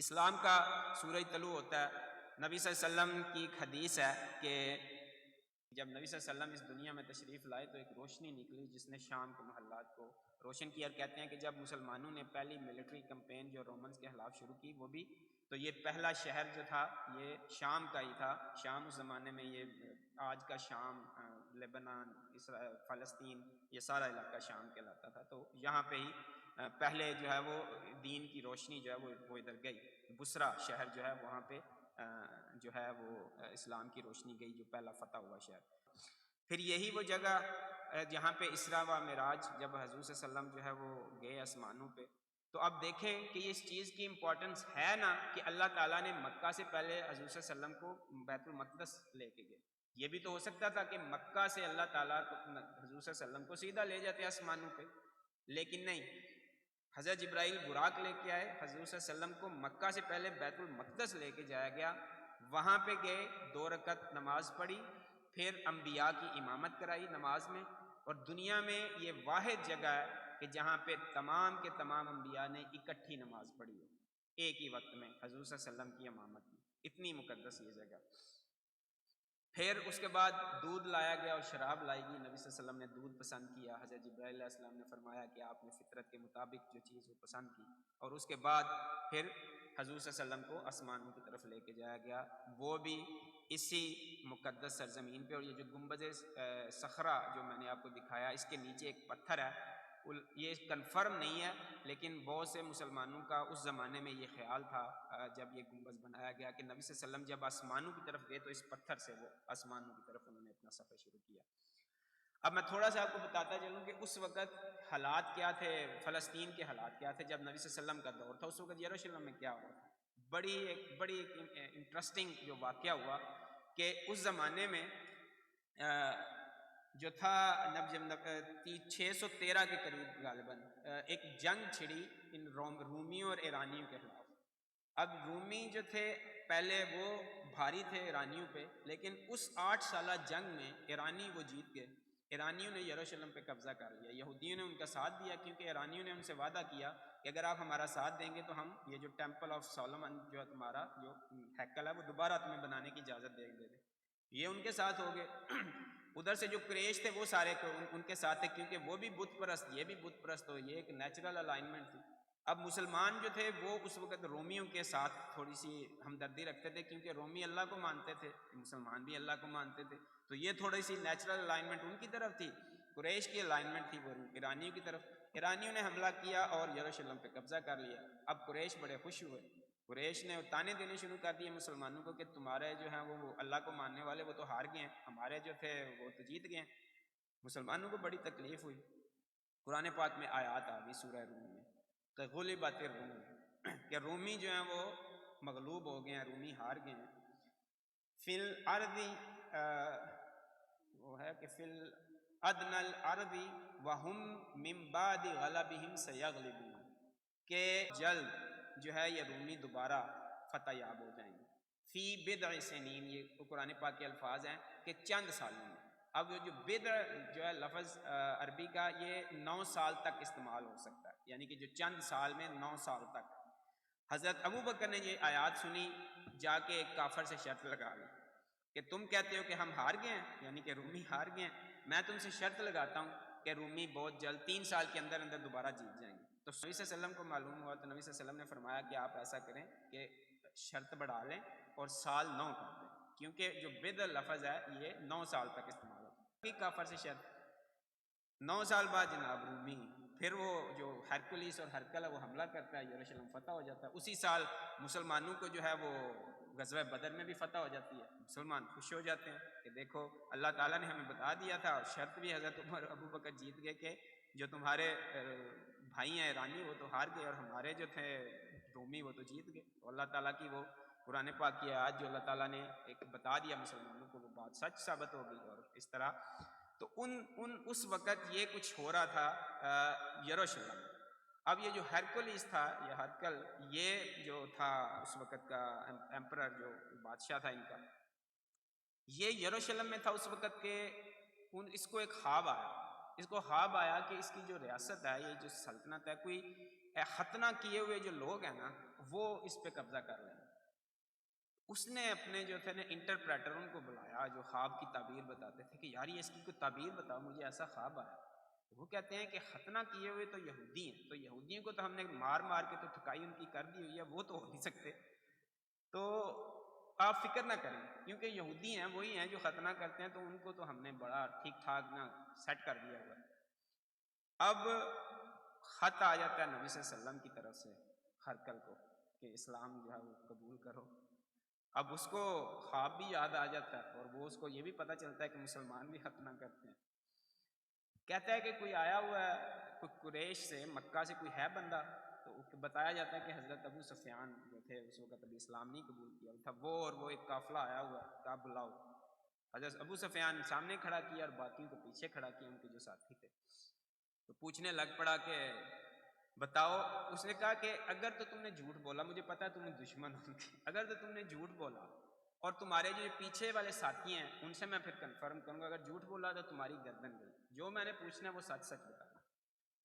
اسلام کا سورج طلوع ہوتا ہے۔ نبی صلی اللہ علیہ وسلم کی ایک حدیث ہے کہ جب نبی صلی اللہ علیہ وسلم اس دنیا میں تشریف لائے تو ایک روشنی نکلی جس نے شام کے محلات کو روشن کیا، اور کہتے ہیں کہ جب مسلمانوں نے پہلی ملٹری کمپین جو رومنز کے خلاف شروع کی وہ بھی، تو یہ پہلا شہر جو تھا یہ شام کا ہی تھا۔ شام اس زمانے میں یہ آج کا شام، لبنان، فلسطین، یہ سارا علاقہ شام کہلاتا تھا۔ تو یہاں پہ ہی پہلے جو ہے وہ دین کی روشنی جو ہے وہ ادھر گئی۔ بصرہ شہر جو ہے وہاں پہ جو ہے وہ اسلام کی روشنی گئی، جو پہلا فتح ہوا شہر۔ پھر یہی وہ جگہ جہاں پہ اسراء و معراج جب حضور صلی اللہ علیہ وسلم جو ہے وہ گئے آسمانوں پہ، تو اب دیکھیں کہ اس چیز کی امپورٹنس ہے نا کہ اللہ تعالیٰ نے مکہ سے پہلے حضور صلی اللہ علیہ وسلم کو بیت المقدس لے کے گئے۔ یہ بھی تو ہو سکتا تھا کہ مکہ سے اللہ تعالیٰ کو حضور صلی اللہ علیہ وسلم کو سیدھا لے جاتے آسمانوں پہ، لیکن نہیں، حضرت جبرائیل براق لے کے آئے، حضور صلی اللہ علیہ وسلم کو مکہ سے پہلے بیت المقدس لے کے جایا گیا، وہاں پہ گئے، 2 رکعت نماز پڑھی، پھر انبیاء کی امامت کرائی نماز میں۔ اور دنیا میں یہ واحد جگہ ہے کہ جہاں پہ تمام کے تمام انبیاء نے اکٹھی نماز پڑھی ہو ایک ہی وقت میں حضور صلی اللہ علیہ وسلم کی امامت میں، اتنی مقدس یہ جگہ۔ پھر اس کے بعد دودھ لایا گیا اور شراب لائی گئی، نبی صلی اللہ علیہ وسلم نے دودھ پسند کیا، حضرت جبرائیل علیہ السلام نے فرمایا کہ آپ نے فطرت کے مطابق جو چیز وہ پسند کی، اور اس کے بعد پھر حضور صلی اللہ علیہ وسلم کو آسمانوں کی طرف لے کے جایا گیا، وہ بھی اسی مقدس سرزمین پہ۔ اور یہ جو گنبد صخرہ جو میں نے آپ کو دکھایا، اس کے نیچے ایک پتھر ہے، یہ کنفرم نہیں ہے لیکن بہت سے مسلمانوں کا اس زمانے میں یہ خیال تھا جب یہ گنبد بنایا گیا کہ نبی صلی اللہ علیہ وسلم جب آسمانوں کی طرف گئے تو اس پتھر سے وہ آسمانوں کی طرف انہوں نے اپنا سفر شروع کیا۔ اب میں تھوڑا سا آپ کو بتاتا چلوں کہ اس وقت حالات کیا تھے، فلسطین کے حالات کیا تھے جب نبی صلی اللہ علیہ وسلم کا دور تھا، اس وقت یروشلم میں کیا ہوا تھا۔ بڑی انٹرسٹنگ جو واقعہ ہوا کہ اس زمانے میں جو تھا 613 کے قریب غالباً ایک جنگ چھڑی ان رومیوں اور ایرانیوں کے خلاف۔ اب رومی جو تھے پہلے وہ بھاری تھے ایرانیوں پہ، لیکن اس 8 سالہ جنگ میں ایرانی وہ جیت گئے، ایرانیوں نے یروشلم پہ قبضہ کر لیا۔ یہودیوں نے ان کا ساتھ دیا کیونکہ ایرانیوں نے ان سے وعدہ کیا کہ اگر آپ ہمارا ساتھ دیں گے تو ہم یہ جو ٹیمپل آف سولومن جو ہے تمہارا جو ہیکل ہے وہ دوبارہ تمہیں بنانے کی اجازت دے دیں۔ یہ ان کے ساتھ ہو گئے۔ ادھر سے جو قریش تھے وہ سارے ان کے ساتھ تھے کیونکہ وہ بھی بت پرست، یہ بھی بت پرست، ہو یہ ایک نیچرل الائنمنٹ تھی۔ اب مسلمان جو تھے وہ اس وقت رومیوں کے ساتھ تھوڑی سی ہمدردی رکھتے تھے کیونکہ رومی اللہ کو مانتے تھے، مسلمان بھی اللہ کو مانتے تھے، تو یہ تھوڑی سی نیچرل الائنمنٹ ان کی طرف تھی۔ قریش کی الائنمنٹ تھی وہ ایرانیوں کی طرف۔ ایرانیوں نے حملہ کیا اور یروشلم پہ قبضہ کر لیا۔ اب قریش بڑے خوش ہوئے، قریش نے تانے دینے شروع کر دیے مسلمانوں کو کہ تمہارے جو ہیں وہ اللہ کو ماننے والے وہ تو ہار گئے ہیں، ہمارے جو تھے وہ تو جیت گئے ہیں۔ مسلمانوں کو بڑی تکلیف ہوئی۔ قرآن پاک میں آیات آ گئی سورہ روم میں کہ غلبت الروم، کہ رومی جو ہیں وہ مغلوب ہو گئے ہیں، رومی ہار گئے ہیں۔ فی الارض، وہ ہے کہ فی الادنى الارض وهم من بعد غلبهم سیغلبون، کہ جلد جو ہے یہ رومی دوبارہ فتح یاب ہو جائیں گے۔ فی بضع سنین، یہ قرآن پاک کے الفاظ ہیں کہ چند سالوں میں۔ اب جو بضع جو ہے لفظ عربی کا یہ 9 سال تک استعمال ہو سکتا ہے، یعنی کہ جو چند سال میں 9 سال تک۔ حضرت ابو بکر نے یہ آیات سنی، جا کے ایک کافر سے شرط لگا لی کہ تم کہتے ہو کہ ہم ہار گئے ہیں، یعنی کہ رومی ہار گئے ہیں، میں تم سے شرط لگاتا ہوں کہ رومی بہت جلد 3 سال کے اندر اندر دوبارہ جیت جائیں گے۔ تو نبی صلی اللہ علیہ وسلم کو معلوم ہوا تو نبی صلی اللہ علیہ وسلم نے فرمایا کہ آپ ایسا کریں کہ شرط بڑھا لیں اور سال 9 کر دیں، کیونکہ جو بضع لفظ ہے یہ 9 سال تک استعمال ہوتا ہے۔ کافر سے شرط 9 سال بعد جناب رومی، پھر وہ جو ہرکلیس اور ہرکل ہے وہ حملہ کرتا ہے، یروشلم فتح ہو جاتا ہے۔ اسی سال مسلمانوں کو جو ہے وہ غزوہ بدر میں بھی فتح ہو جاتی ہے، مسلمان خوش ہو جاتے ہیں کہ دیکھو اللہ تعالیٰ نے ہمیں بتا دیا تھا، اور شرط بھی حضرت عمر ابو بکر جیت گئے کہ جو تمہارے بھائی ہیں ایرانی وہ تو ہار گئے اور ہمارے جو تھے رومی وہ تو جیت گئے۔ تو اللہ تعالیٰ کی وہ قرآن پاک کی آیات جو اللہ تعالیٰ نے ایک بتا دیا مسلمانوں کو، وہ بات سچ ثابت ہو گئی۔ اور اس طرح تو اس وقت یہ کچھ ہو رہا تھا یروشلم۔ اب یہ جو ہرکلیس تھا یا ہرکل، یہ جو تھا اس وقت کا ایمپرر جو بادشاہ تھا ان کا، یہ یروشلم میں تھا اس وقت کے۔ اس کو ایک خواب آیا کہ اس کی جو ریاست ہے، یہ جو سلطنت ہے، کوئی ختنہ کیے ہوئے جو لوگ ہیں نا وہ اس پہ قبضہ کر لیں۔ اس نے اپنے جو تھے نا انٹرپریٹر ان کو بلایا جو خواب کی تعبیر بتاتے تھے کہ یار یہ اس کی کوئی تعبیر بتاؤ، مجھے ایسا خواب آیا۔ وہ کہتے ہیں کہ ختنہ کیے ہوئے تو یہودی ہیں، تو یہودیوں کو تو ہم نے مار مار کے تو ٹھکائی ان کی کر دی ہوئی ہے، وہ تو ہو نہیں سکتے، تو آپ فکر نہ کریں، کیونکہ یہودی ہیں وہی ہیں جو ختنہ کرتے ہیں، تو ان کو تو ہم نے بڑا ٹھیک ٹھاک نہ سیٹ کر دیا ہوا ہے۔ اب خط آ جاتا ہے نبی صلی اللہ علیہ وسلم کی طرف سے ہرقل کو کہ اسلام جو ہے وہ قبول کرو۔ اب اس کو خواب بھی یاد آ جاتا ہے اور وہ اس کو یہ بھی پتہ چلتا ہے کہ مسلمان بھی ختنہ کرتے ہیں۔ کہتا ہے کہ کوئی آیا ہوا ہے، کوئی قریش سے، مکہ سے کوئی ہے بندہ، تو بتایا جاتا ہے کہ حضرت ابو سفیان جو تھے اس وقت ابھی اسلام نہیں قبول کیا تھا، وہ اور وہ ایک قافلہ آیا ہوا ہے، کہا بلاؤ۔ حضرت ابو سفیان سامنے کھڑا کیا اور باقیوں کو پیچھے کھڑا کیا، ان کے جو ساتھی تھے، تو پوچھنے لگ پڑا کہ بتاؤ۔ اس نے کہا کہ اگر تو تم نے جھوٹ بولا، مجھے پتا ہے تمہیں دشمن ہوں گے، اگر تو تم نے جھوٹ بولا اور تمہارے جو پیچھے والے ساتھی ہیں ان سے میں پھر کنفرم کروں گا، اگر جھوٹ بولا تو تمہاری گردن گئی، جو میں نے پوچھنا ہے وہ سچ سچ بتانا۔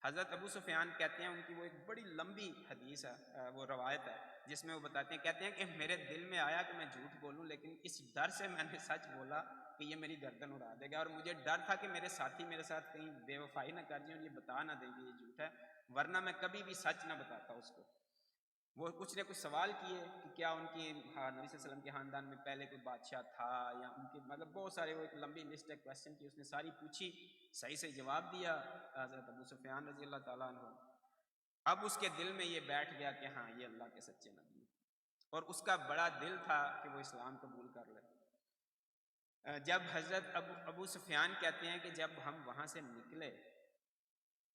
حضرت ابو سفیان کہتے ہیں، ان کی وہ ایک بڑی لمبی حدیث ہے، وہ روایت ہے جس میں وہ بتاتے ہیں، کہتے ہیں کہ میرے دل میں آیا کہ میں جھوٹ بولوں، لیکن اس ڈر سے میں نے سچ بولا کہ یہ میری گردن اڑا دے گا، اور مجھے ڈر تھا کہ میرے ساتھی میرے ساتھ کہیں بے وفائی نہ کر جائیں اور یہ بتا نہ دیں کہ یہ جھوٹ ہے، ورنہ میں کبھی بھی سچ نہ بتاتا اس کو۔ وہ کچھ نے کچھ سوال کیے کہ کیا ان کی نبی صلی اللہ علیہ وسلم کے خاندان میں پہلے کوئی بادشاہ تھا، یا ان کی مطلب بہت سارے، وہ ایک لمبی لسٹ ہے کویسچن کی، اس نے ساری پوچھی، صحیح صحیح جواب دیا حضرت ابو سفیان رضی اللہ تعالیٰ عنہ۔ اب اس کے دل میں یہ بیٹھ گیا کہ ہاں یہ اللہ کے سچے نبی ہیں، اور اس کا بڑا دل تھا کہ وہ اسلام قبول کر لے۔ جب حضرت ابو سفیان کہتے ہیں کہ جب ہم وہاں سے نکلے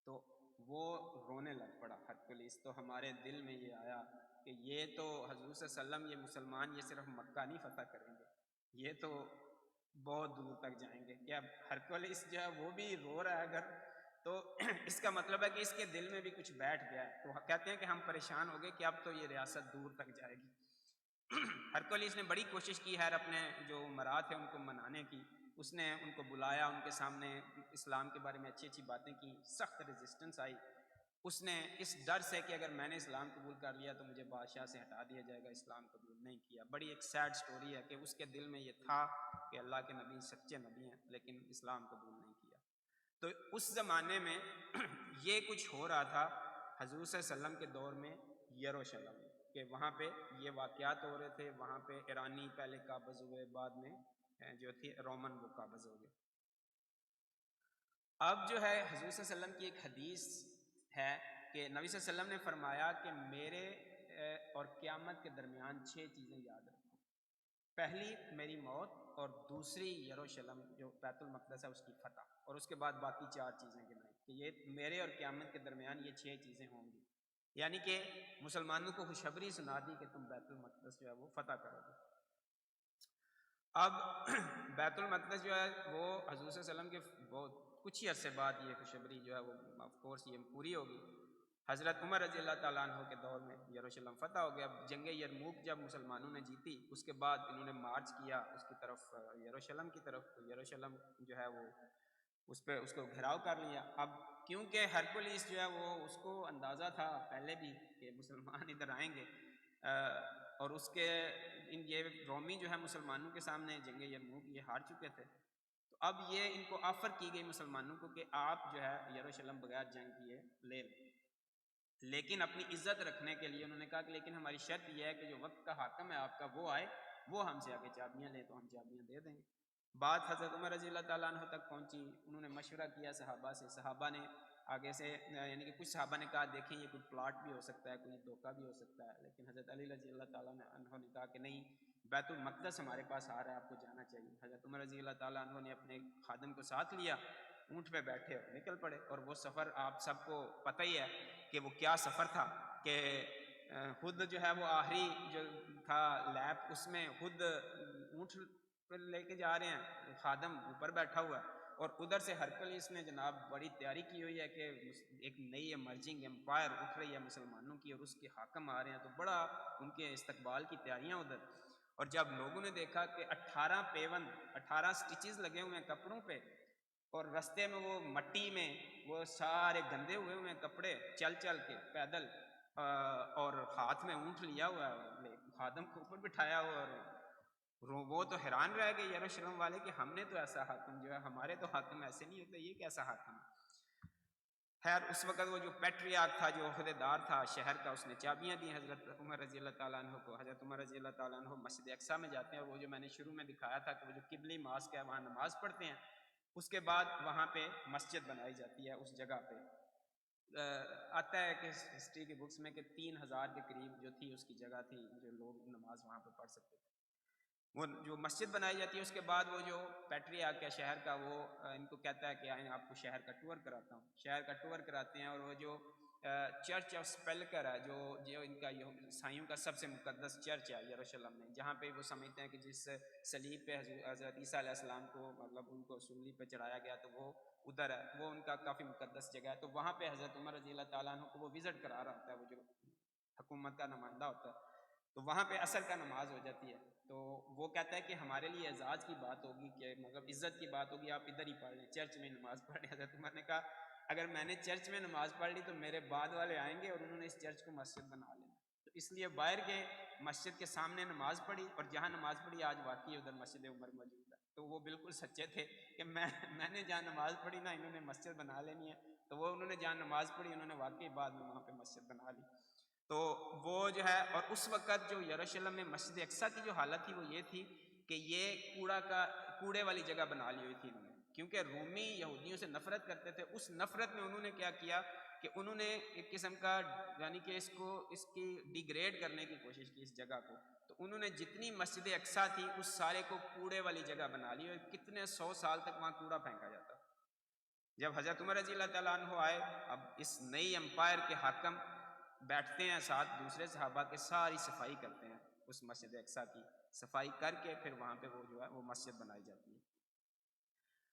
تو وہ رونے لگ پڑا ہرقلیس، تو ہمارے دل میں یہ آیا کہ یہ تو حضور صلی اللہ علیہ وسلم، یہ مسلمان یہ صرف مکہ نہیں فتح کریں گے، یہ تو بہت دور تک جائیں گے۔ کیا ہرقلیس جو ہے وہ بھی رو رہا ہے اگر، تو اس کا مطلب ہے کہ اس کے دل میں بھی کچھ بیٹھ گیا ہے، تو کہتے ہیں کہ ہم پریشان ہو گئے کہ اب تو یہ ریاست دور تک جائے گی۔ ہرقلیس نے بڑی کوشش کی ہے اپنے جو امراء تھے ان کو منانے کی، اس نے ان کو بلایا، ان کے سامنے اسلام کے بارے میں اچھی اچھی باتیں کی، سخت ریزسٹنس آئی۔ اس نے اس ڈر سے کہ اگر میں نے اسلام قبول کر لیا تو مجھے بادشاہ سے ہٹا دیا جائے گا، اسلام قبول نہیں کیا۔ بڑی ایک سیڈ سٹوری ہے کہ اس کے دل میں یہ تھا کہ اللہ کے نبی سچے نبی ہیں، لیکن اسلام قبول نہیں کیا۔ تو اس زمانے میں یہ کچھ ہو رہا تھا حضور صلی اللہ علیہ وسلم کے دور میں یروشلم، کہ وہاں پہ یہ واقعات ہو رہے تھے، وہاں پہ ایرانی پہلے قابض ہوئے، بعد میں جو تھی رومن وہ قابض ہو گئے۔ اب جو ہے حضور صلی اللہ علیہ وسلم کی ایک حدیث ہے کہ نبی صلی اللہ علیہ وسلم نے فرمایا کہ میرے اور قیامت کے درمیان 6 چیزیں یاد رکھو۔ پہلی میری موت، اور دوسری یروشلم جو بیت المقدس ہے اس کی فتح، اور اس کے بعد باقی 4 چیزیں گنائی کہ یہ میرے اور قیامت کے درمیان یہ 6 چیزیں ہوں گی، یعنی کہ مسلمانوں کو خوشخبری سنا دی کہ تم بیت المقدس جو ہے وہ فتح کرو گے۔ اب بیت المقدس جو ہے وہ حضور صلی اللہ علیہ وسلم کے بہت کچھ ہی عرصے بعد یہ خوشخبری جو ہے وہ آف کورس یہ پوری ہوگی۔ حضرت عمر رضی اللہ تعالیٰ عنہ کے دور میں یروشلم فتح ہو گیا۔ اب جنگ یرموک جب مسلمانوں نے جیتی، اس کے بعد انہوں نے مارچ کیا اس کی طرف، یروشلم کی طرف، تو یروشلم جو ہے وہ اس کو گھیراؤ کر لیا۔ اب کیونکہ ہرقلیس جو ہے وہ اس کو اندازہ تھا پہلے بھی کہ مسلمان ادھر آئیں گے، اور اس کے یہ رومی جو ہے مسلمانوں کے سامنے جنگ یرموک یہ ہار چکے تھے، تو اب یہ ان کو آفر کی گئی مسلمانوں کو کہ آپ جو ہے یروشلم بغیر جنگ کیے لے لیں، لیکن اپنی عزت رکھنے کے لیے انہوں نے کہا کہ لیکن ہماری شرط یہ ہے کہ جو وقت کا حاکم ہے آپ کا وہ آئے، وہ ہم سے آگے چابیاں لے تو ہم چابیاں دے دیں گے۔ بات حضرت عمر رضی اللہ تعالیٰ عنہ تک پہنچی، انہوں نے مشورہ کیا صحابہ سے، صحابہ نے آگے سے یعنی کہ کچھ صحابہ نے کہا دیکھیں یہ کوئی پلاٹ بھی ہو سکتا ہے، کوئی دھوکہ بھی ہو سکتا ہے، لیکن حضرت علی رضی اللہ تعالیٰ عنہ نے کہا کہ نہیں، بیت المقدس ہمارے پاس آ رہا ہے، آپ کو جانا چاہیے۔ حضرت عمر رضی اللہ تعالیٰ عنہ نے اپنے خادم کو ساتھ لیا، اونٹ پہ بیٹھے اور نکل پڑے، اور وہ سفر آپ سب کو پتہ ہی ہے کہ وہ کیا سفر تھا، کہ خود جو ہے وہ آخری جو تھا لیپ اس میں خود اونٹ پر لے کے جا رہے ہیں، خادم اوپر بیٹھا ہوا ہے، اور ادھر سے ہرقلیس نے جناب بڑی تیاری کی ہوئی ہے کہ ایک نئی ایمرجنگ امپائر اٹھ رہی ہے مسلمانوں کی، اور اس کے حاکم آ رہے ہیں، تو بڑا ان کے استقبال کی تیاریاں ادھر۔ اور جب لوگوں نے دیکھا کہ 18 پیون 18 سٹیچز لگے ہوئے ہیں کپڑوں پہ، اور رستے میں وہ مٹی میں وہ سارے گندے ہوئے ہیں کپڑے، چل چل کے پیدل، اور ہاتھ میں اونٹ لیا ہوا ہے، خادم کو اوپر بٹھایا ہوا، اور وہ تو حیران رہ گئے یروشلم والے کہ ہم نے تو ایسا حاکم جو ہے، ہمارے تو حاکم ایسے نہیں ہوتے، یہ کیسا حاکم ہے۔ خیر اس وقت وہ جو پیٹریارک تھا، جو عہدیدار تھا شہر کا، اس نے چابیاں دی حضرت عمر رضی اللہ تعالیٰ عنہ کو۔ حضرت عمر رضی اللہ تعالیٰ عنہ مسجد اقصیٰ میں جاتے ہیں، اور وہ جو میں نے شروع میں دکھایا تھا کہ وہ جو قبلی ماسک ہے وہاں نماز پڑھتے ہیں، اس کے بعد وہاں پہ مسجد بنائی جاتی ہے اس جگہ پہ۔ آتا ہے کہ ہسٹری کی بکس میں کہ 3000 کے قریب جو تھی اس کی جگہ تھی جو لوگ نماز وہاں پہ پڑھ سکتے تھے۔ وہ جو مسجد بنائی جاتی ہے، اس کے بعد وہ جو پیٹریارک ہے شہر کا، وہ ان کو کہتا ہے کہ آئیں آپ کو شہر کا ٹور کراتا ہوں۔ شہر کا ٹور کراتے ہیں، اور وہ جو چرچ آف سپیلکر ہے، جو ان کا عیسائیوں کا سب سے مقدس چرچ ہے یروشلم میں، جہاں پہ وہ سمجھتے ہیں کہ جس صلیب پہ حضرت عیسیٰ علیہ السلام کو مطلب ان کو صلیب پہ چڑھایا گیا تو وہ ادھر ہے، وہ ان کا کافی مقدس جگہ ہے۔ تو وہاں پہ حضرت عمر رضی اللہ تعالیٰ عنہ کو وہ وزٹ کرا رہا ہوتا ہے، وہ جو حکومت کا نمائندہ ہوتا ہے، تو وہاں پہ اثر کا نماز ہو جاتی ہے۔ تو وہ کہتا ہے کہ ہمارے لیے اعزاز کی بات ہوگی، کہ مطلب عزت کی بات ہوگی، آپ ادھر ہی پڑھ لیں، چرچ میں نماز پڑھ لیں۔ حضرت عمر نے کہا اگر میں نے چرچ میں نماز پڑھ لی تو میرے بعد والے آئیں گے اور انہوں نے اس چرچ کو مسجد بنا لینا، تو اس لیے باہر گئے، مسجد کے سامنے نماز پڑھی، اور جہاں نماز پڑھی آج واقعی ادھر مسجد عمر موجود ہے۔ تو وہ بالکل سچے تھے کہ میں نے جہاں نماز پڑھی نا، انہوں نے مسجد بنا لینی ہے، تو وہ انہوں نے جہاں نماز پڑھی انہوں نے واقعی بعد میں وہاں پہ مسجد بنا لی۔ تو وہ جو ہے، اور اس وقت جو یروشلم میں مسجد اقصیٰ کی جو حالت تھی وہ یہ تھی کہ یہ کوڑے والی جگہ بنا لی ہوئی تھی انہوں نے، کیونکہ رومی یہودیوں سے نفرت کرتے تھے۔ اس نفرت میں انہوں نے کیا کیا کہ انہوں نے ایک قسم کا یعنی کہ اس کی ڈیگریڈ کرنے کی کوشش کی اس جگہ کو۔ تو انہوں نے جتنی مسجد اقصیٰ تھی اس سارے کو کوڑے والی جگہ بنا لی، اور کتنے 100 سال تک وہاں کوڑا پھینکا جاتا۔ جب حضرت عمر رضی اللہ تعالیٰ عنہ آئے، اب اس نئی امپائر کے حاکم بیٹھتے ہیں ساتھ دوسرے صحابہ کے، ساری صفائی کرتے ہیں اس مسجد اقصیٰ کی، صفائی کر کے پھر وہاں پہ وہ جو ہے وہ مسجد بنائی جاتی ہے۔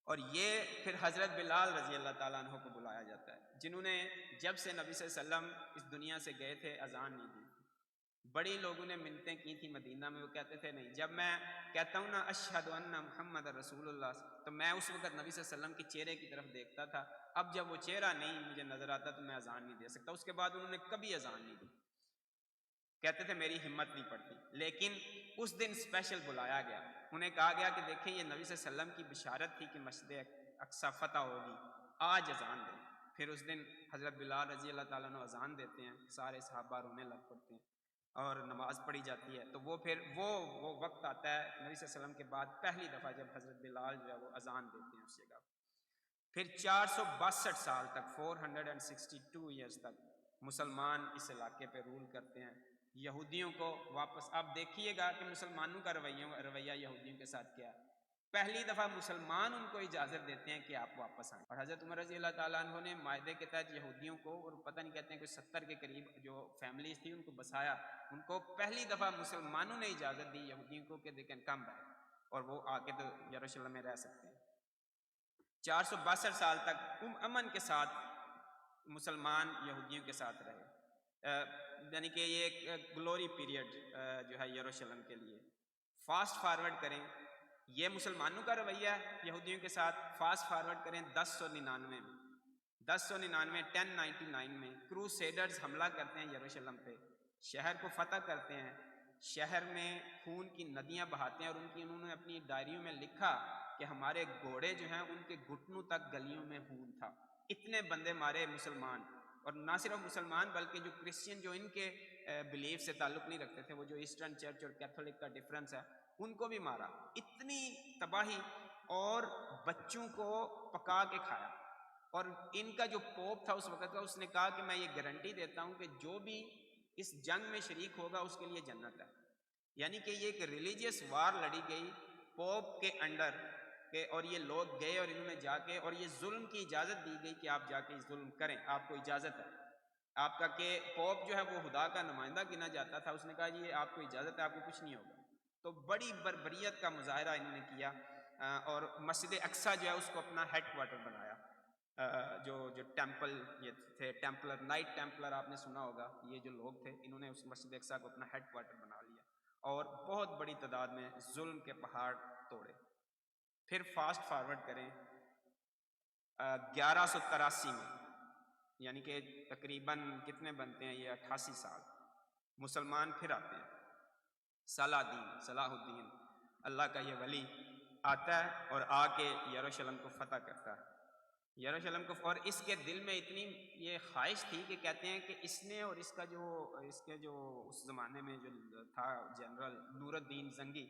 اور یہ پھر حضرت بلال رضی اللہ تعالیٰ عنہ کو بلایا جاتا ہے، جنہوں نے جب سے نبی صلی اللہ علیہ وسلم اس دنیا سے گئے تھے اذان نہیں دی۔ بڑی لوگوں نے منتیں کی تھی مدینہ میں، وہ کہتے تھے نہیں، جب میں کہتا ہوں نا اشہد ان محمد رسول اللہ، تو میں اس وقت نبی صلی اللہ علیہ وسلم کے چہرے کی طرف دیکھتا تھا، اب جب وہ چہرہ نہیں مجھے نظر آتا تو میں اذان نہیں دے سکتا۔ اس کے بعد انہوں نے کبھی اذان نہیں دی، کہتے تھے میری ہمت نہیں پڑتی۔ لیکن اس دن اسپیشل بلایا گیا، انہیں کہا گیا کہ دیکھیں یہ نبی صلی اللہ علیہ وسلم کی بشارت تھی کہ مسجد اقصیٰ فتح ہوگی، آج اذان دیں۔ پھر اس دن حضرت بلال رضی اللہ تعالیٰ عنہ اذان دیتے ہیں، سارے صحابہ رونے لگ پڑتے ہیں اور نماز پڑھی جاتی ہے۔ تو وہ پھر وہ وقت آتا ہے نبی صلی اللہ علیہ وسلم کے بعد پہلی دفعہ جب حضرت بلال جو ہے وہ اذان دیتے ہیں اس جگہ۔ پھر 462 سال تک 462 ایئرز تک مسلمان اس علاقے پہ رول کرتے ہیں۔ یہودیوں کو واپس، آپ دیکھیے گا کہ مسلمانوں کا رویہ یہودیوں کے ساتھ کیا ہے۔ پہلی دفعہ مسلمان ان کو اجازت دیتے ہیں کہ آپ واپس آئیں، اور حضرت عمر رضی اللہ تعالیٰ عنہ نے معاہدے کے تحت یہودیوں کو، اور پتہ نہیں کہتے ہیں کوئی 70 کے قریب جو فیملیز تھی ان کو بسایا، ان کو پہلی دفعہ مسلمانوں نے اجازت دی یہودیوں کو کہ دے کین کم بیک، اور وہ آ کے تو یروشلم میں رہ سکتے ہیں۔ 462 سال تک امن کے ساتھ مسلمان یہودیوں کے ساتھ رہے، یعنی کہ یہ ایک گلوری پیریڈ جو ہے یروشلم کے لیے۔ فاسٹ فارورڈ کریں، یہ مسلمانوں کا رویہ ہے یہودیوں کے ساتھ، فاسٹ فارورڈ کریں 1099 میں، 1099 میں کروسیڈرز حملہ کرتے ہیں یروشلم پہ، شہر کو فتح کرتے ہیں، شہر میں خون کی ندیاں بہاتے ہیں، اور انہوں نے اپنی ڈائریوں میں لکھا کہ ہمارے گھوڑے جو ہیں ان کے گھٹنوں تک گلیوں میں خون تھا، اتنے بندے مارے مسلمان۔ اور نہ صرف مسلمان بلکہ جو کرسچین جو ان کے بلیف سے تعلق نہیں رکھتے تھے، وہ جو ایسٹرن چرچ اور کیتھولک کا ڈفرینس ہے، ان کو بھی مارا، اتنی تباہی، اور بچوں کو پکا کے کھایا۔ اور ان کا جو پوپ تھا اس وقت کا، اس نے کہا کہ میں یہ گارنٹی دیتا ہوں کہ جو بھی اس جنگ میں شریک ہوگا اس کے لیے جنت ہے۔ یعنی کہ یہ ایک ریلیجیس وار لڑی گئی پوپ کے انڈر، کہ اور یہ لوگ گئے اور انہوں نے جا کے، اور یہ ظلم کی اجازت دی گئی کہ آپ جا کے ظلم کریں، آپ کو اجازت ہے آپ کا، کہ پوپ جو ہے وہ خدا کا نمائندہ گنا جاتا تھا، اس نے کہا جی یہ آپ کو اجازت ہے، آپ کو کچھ نہیں ہوگا۔ تو بڑی بربریت کا مظاہرہ انہوں نے کیا، اور مسجد اقصیٰ جو ہے اس کو اپنا ہیڈ کوارٹر بنایا۔ جو ٹیمپل یہ تھے، ٹیمپلر، نائٹ ٹیمپلر آپ نے سنا ہوگا، یہ جو لوگ تھے انہوں نے اس مسجد اقصیٰ کو اپنا ہیڈ کوارٹر بنا لیا، اور بہت بڑی تعداد میں ظلم کے پہاڑ توڑے۔ پھر فاسٹ فارورڈ کریں 1183 میں، یعنی کہ تقریباً کتنے بنتے ہیں یہ 88 سال، مسلمان پھر آتے ہیں۔ صلاح الدین اللہ کا یہ ولی آتا ہے اور آ کے یروشلم کو فتح کرتا ہے، یروشلم کو، اور اس کے دل میں اتنی یہ خواہش تھی کہ کہتے ہیں کہ اس نے اور اس کے جو اس زمانے میں جو تھا جنرل نور الدین زنگی،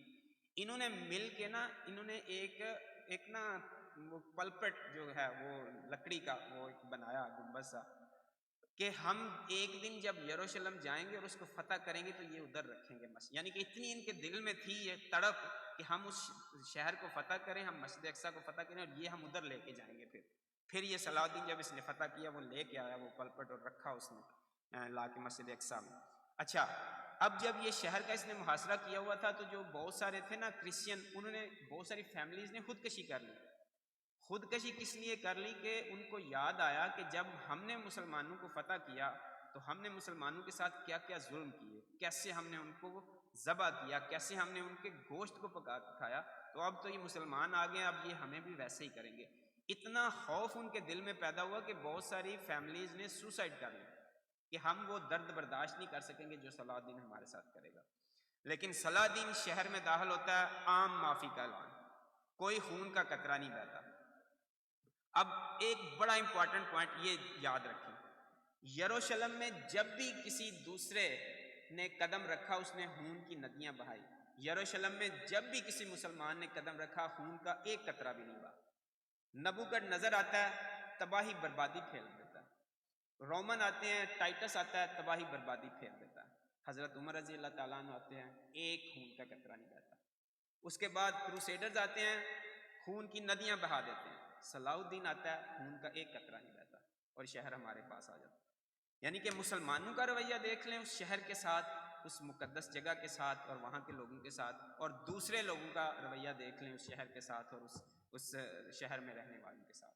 انہوں نے مل کے نا، انہوں نے ایک نا وہ پلپٹ جو ہے وہ لکڑی کا وہ ایک بنایا گنبد سا، کہ ہم ایک دن جب یروشلم جائیں گے اور اس کو فتح کریں گے تو یہ ادھر رکھیں گے مسجد، یعنی کہ اتنی ان کے دل میں تھی یہ تڑپ کہ ہم اس شہر کو فتح کریں، ہم مسجد اقصیٰ کو فتح کریں اور یہ ہم ادھر لے کے جائیں گے۔ پھر یہ صلاح الدین جب اس نے فتح کیا وہ لے کے آیا وہ پلپٹ اور رکھا اس نے لا کے مسجد اقصیٰ میں۔ اچھا، اب جب یہ شہر کا اس نے محاصرہ کیا ہوا تھا تو جو بہت سارے تھے نا کرسچین، انہوں نے بہت ساری فیملیز نے خودکشی کر لی۔ خودکشی کس لیے کر لی کہ ان کو یاد آیا کہ جب ہم نے مسلمانوں کو فتح کیا تو ہم نے مسلمانوں کے ساتھ کیا کیا ظلم کیے، کیسے ہم نے ان کو ذبح کیا، کیسے ہم نے ان کے گوشت کو پکا کے کھایا، تو اب تو یہ مسلمان آ گئے، اب یہ ہمیں بھی ویسے ہی کریں گے۔ اتنا خوف ان کے دل میں پیدا ہوا کہ بہت ساری فیملیز نے سوسائڈ کر لی کہ ہم وہ درد برداشت نہیں کر سکیں گے جو صلاح الدین ہمارے ساتھ کرے گا۔ لیکن صلاح الدین شہر میں داخل ہوتا ہے، عام معافی کا اعلان، کوئی خون کا قطرہ نہیں بہتا۔ اب ایک بڑا امپورٹنٹ پوائنٹ یہ یاد رکھیں، یروشلم میں جب بھی کسی دوسرے نے قدم رکھا اس نے خون کی ندیاں بہائی، یروشلم میں جب بھی کسی مسلمان نے قدم رکھا خون کا ایک قطرہ بھی نہیں بہا۔ نبوکڈ آتا ہے، تباہی بربادی پھیل دیتا ہے، رومن آتے ہیں، ٹائٹس آتا ہے، تباہی بربادی پھیل دیتا ہے، حضرت عمر رضی اللہ تعالیٰ عنہ آتے ہیں، ایک خون کا قطرہ نہیں بہتا۔ اس کے بعد کروسیڈرز آتے ہیں، خون کی ندیاں بہا دیتے ہیں۔ صلاح الدین آتا ہے، خون کا ایک قطرہ نہیں بہتا اور شہر ہمارے پاس آ جاتا ہے۔ یعنی کہ مسلمانوں کا رویہ دیکھ لیں اس شہر کے ساتھ، اس مقدس جگہ کے ساتھ اور وہاں کے لوگوں کے ساتھ، اور دوسرے لوگوں کا رویہ دیکھ لیں اس شہر کے ساتھ اور اس شہر میں رہنے والوں کے ساتھ۔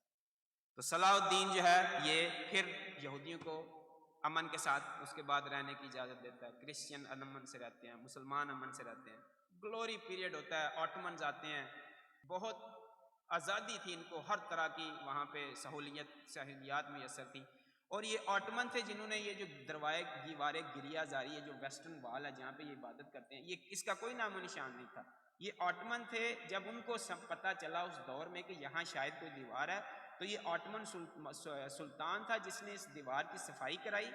تو صلاح الدین جو ہے یہ پھر یہودیوں کو امن کے ساتھ اس کے بعد رہنے کی اجازت دیتا ہے، کرسچین امن سے رہتے ہیں، مسلمان امن سے رہتے ہیں، گلوری پیریڈ ہوتا ہے، آٹمنز آتے ہیں، بہت آزادی تھی ان کو، ہر طرح کی وہاں پہ سہولیات میسر تھی۔ اور یہ آٹمن تھے جنہوں نے یہ جو دیواریں گریا زاری ہے، جو ویسٹرن وال ہے جہاں پہ یہ عبادت کرتے ہیں، یہ اس کا کوئی نام و نشان نہیں تھا۔ یہ آٹمن تھے، جب ان کو پتہ چلا اس دور میں کہ یہاں شاید کوئی دیوار ہے تو یہ آٹمن سلطان تھا جس نے اس دیوار کی صفائی کرائی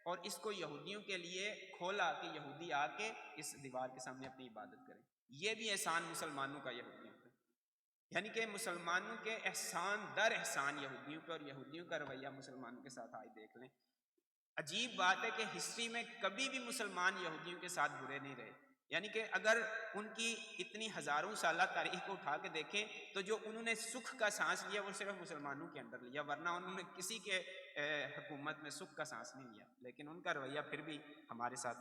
اور اس کو یہودیوں کے لیے کھولا کہ یہودی آ کے اس دیوار کے سامنے اپنی عبادت کریں۔ یہ بھی احسان مسلمانوں کا یہودیوں پہ، یعنی کہ مسلمانوں کے احسان در احسان یہودیوں پہ، اور یہودیوں کا رویہ مسلمانوں کے ساتھ آئے دیکھ لیں۔ عجیب بات ہے کہ ہسٹری میں کبھی بھی مسلمان یہودیوں کے ساتھ برے نہیں رہے، یعنی کہ اگر ان کی اتنی ہزاروں سالہ تاریخ کو اٹھا کے دیکھیں تو جو انہوں نے سکھ کا سانس لیا وہ صرف مسلمانوں کے اندر لیا، ورنہ انہوں نے کسی کے حکومت میں سکھ کا سانس نہیں لیا، لیکن ان کا رویہ پھر بھی ہمارے ساتھ۔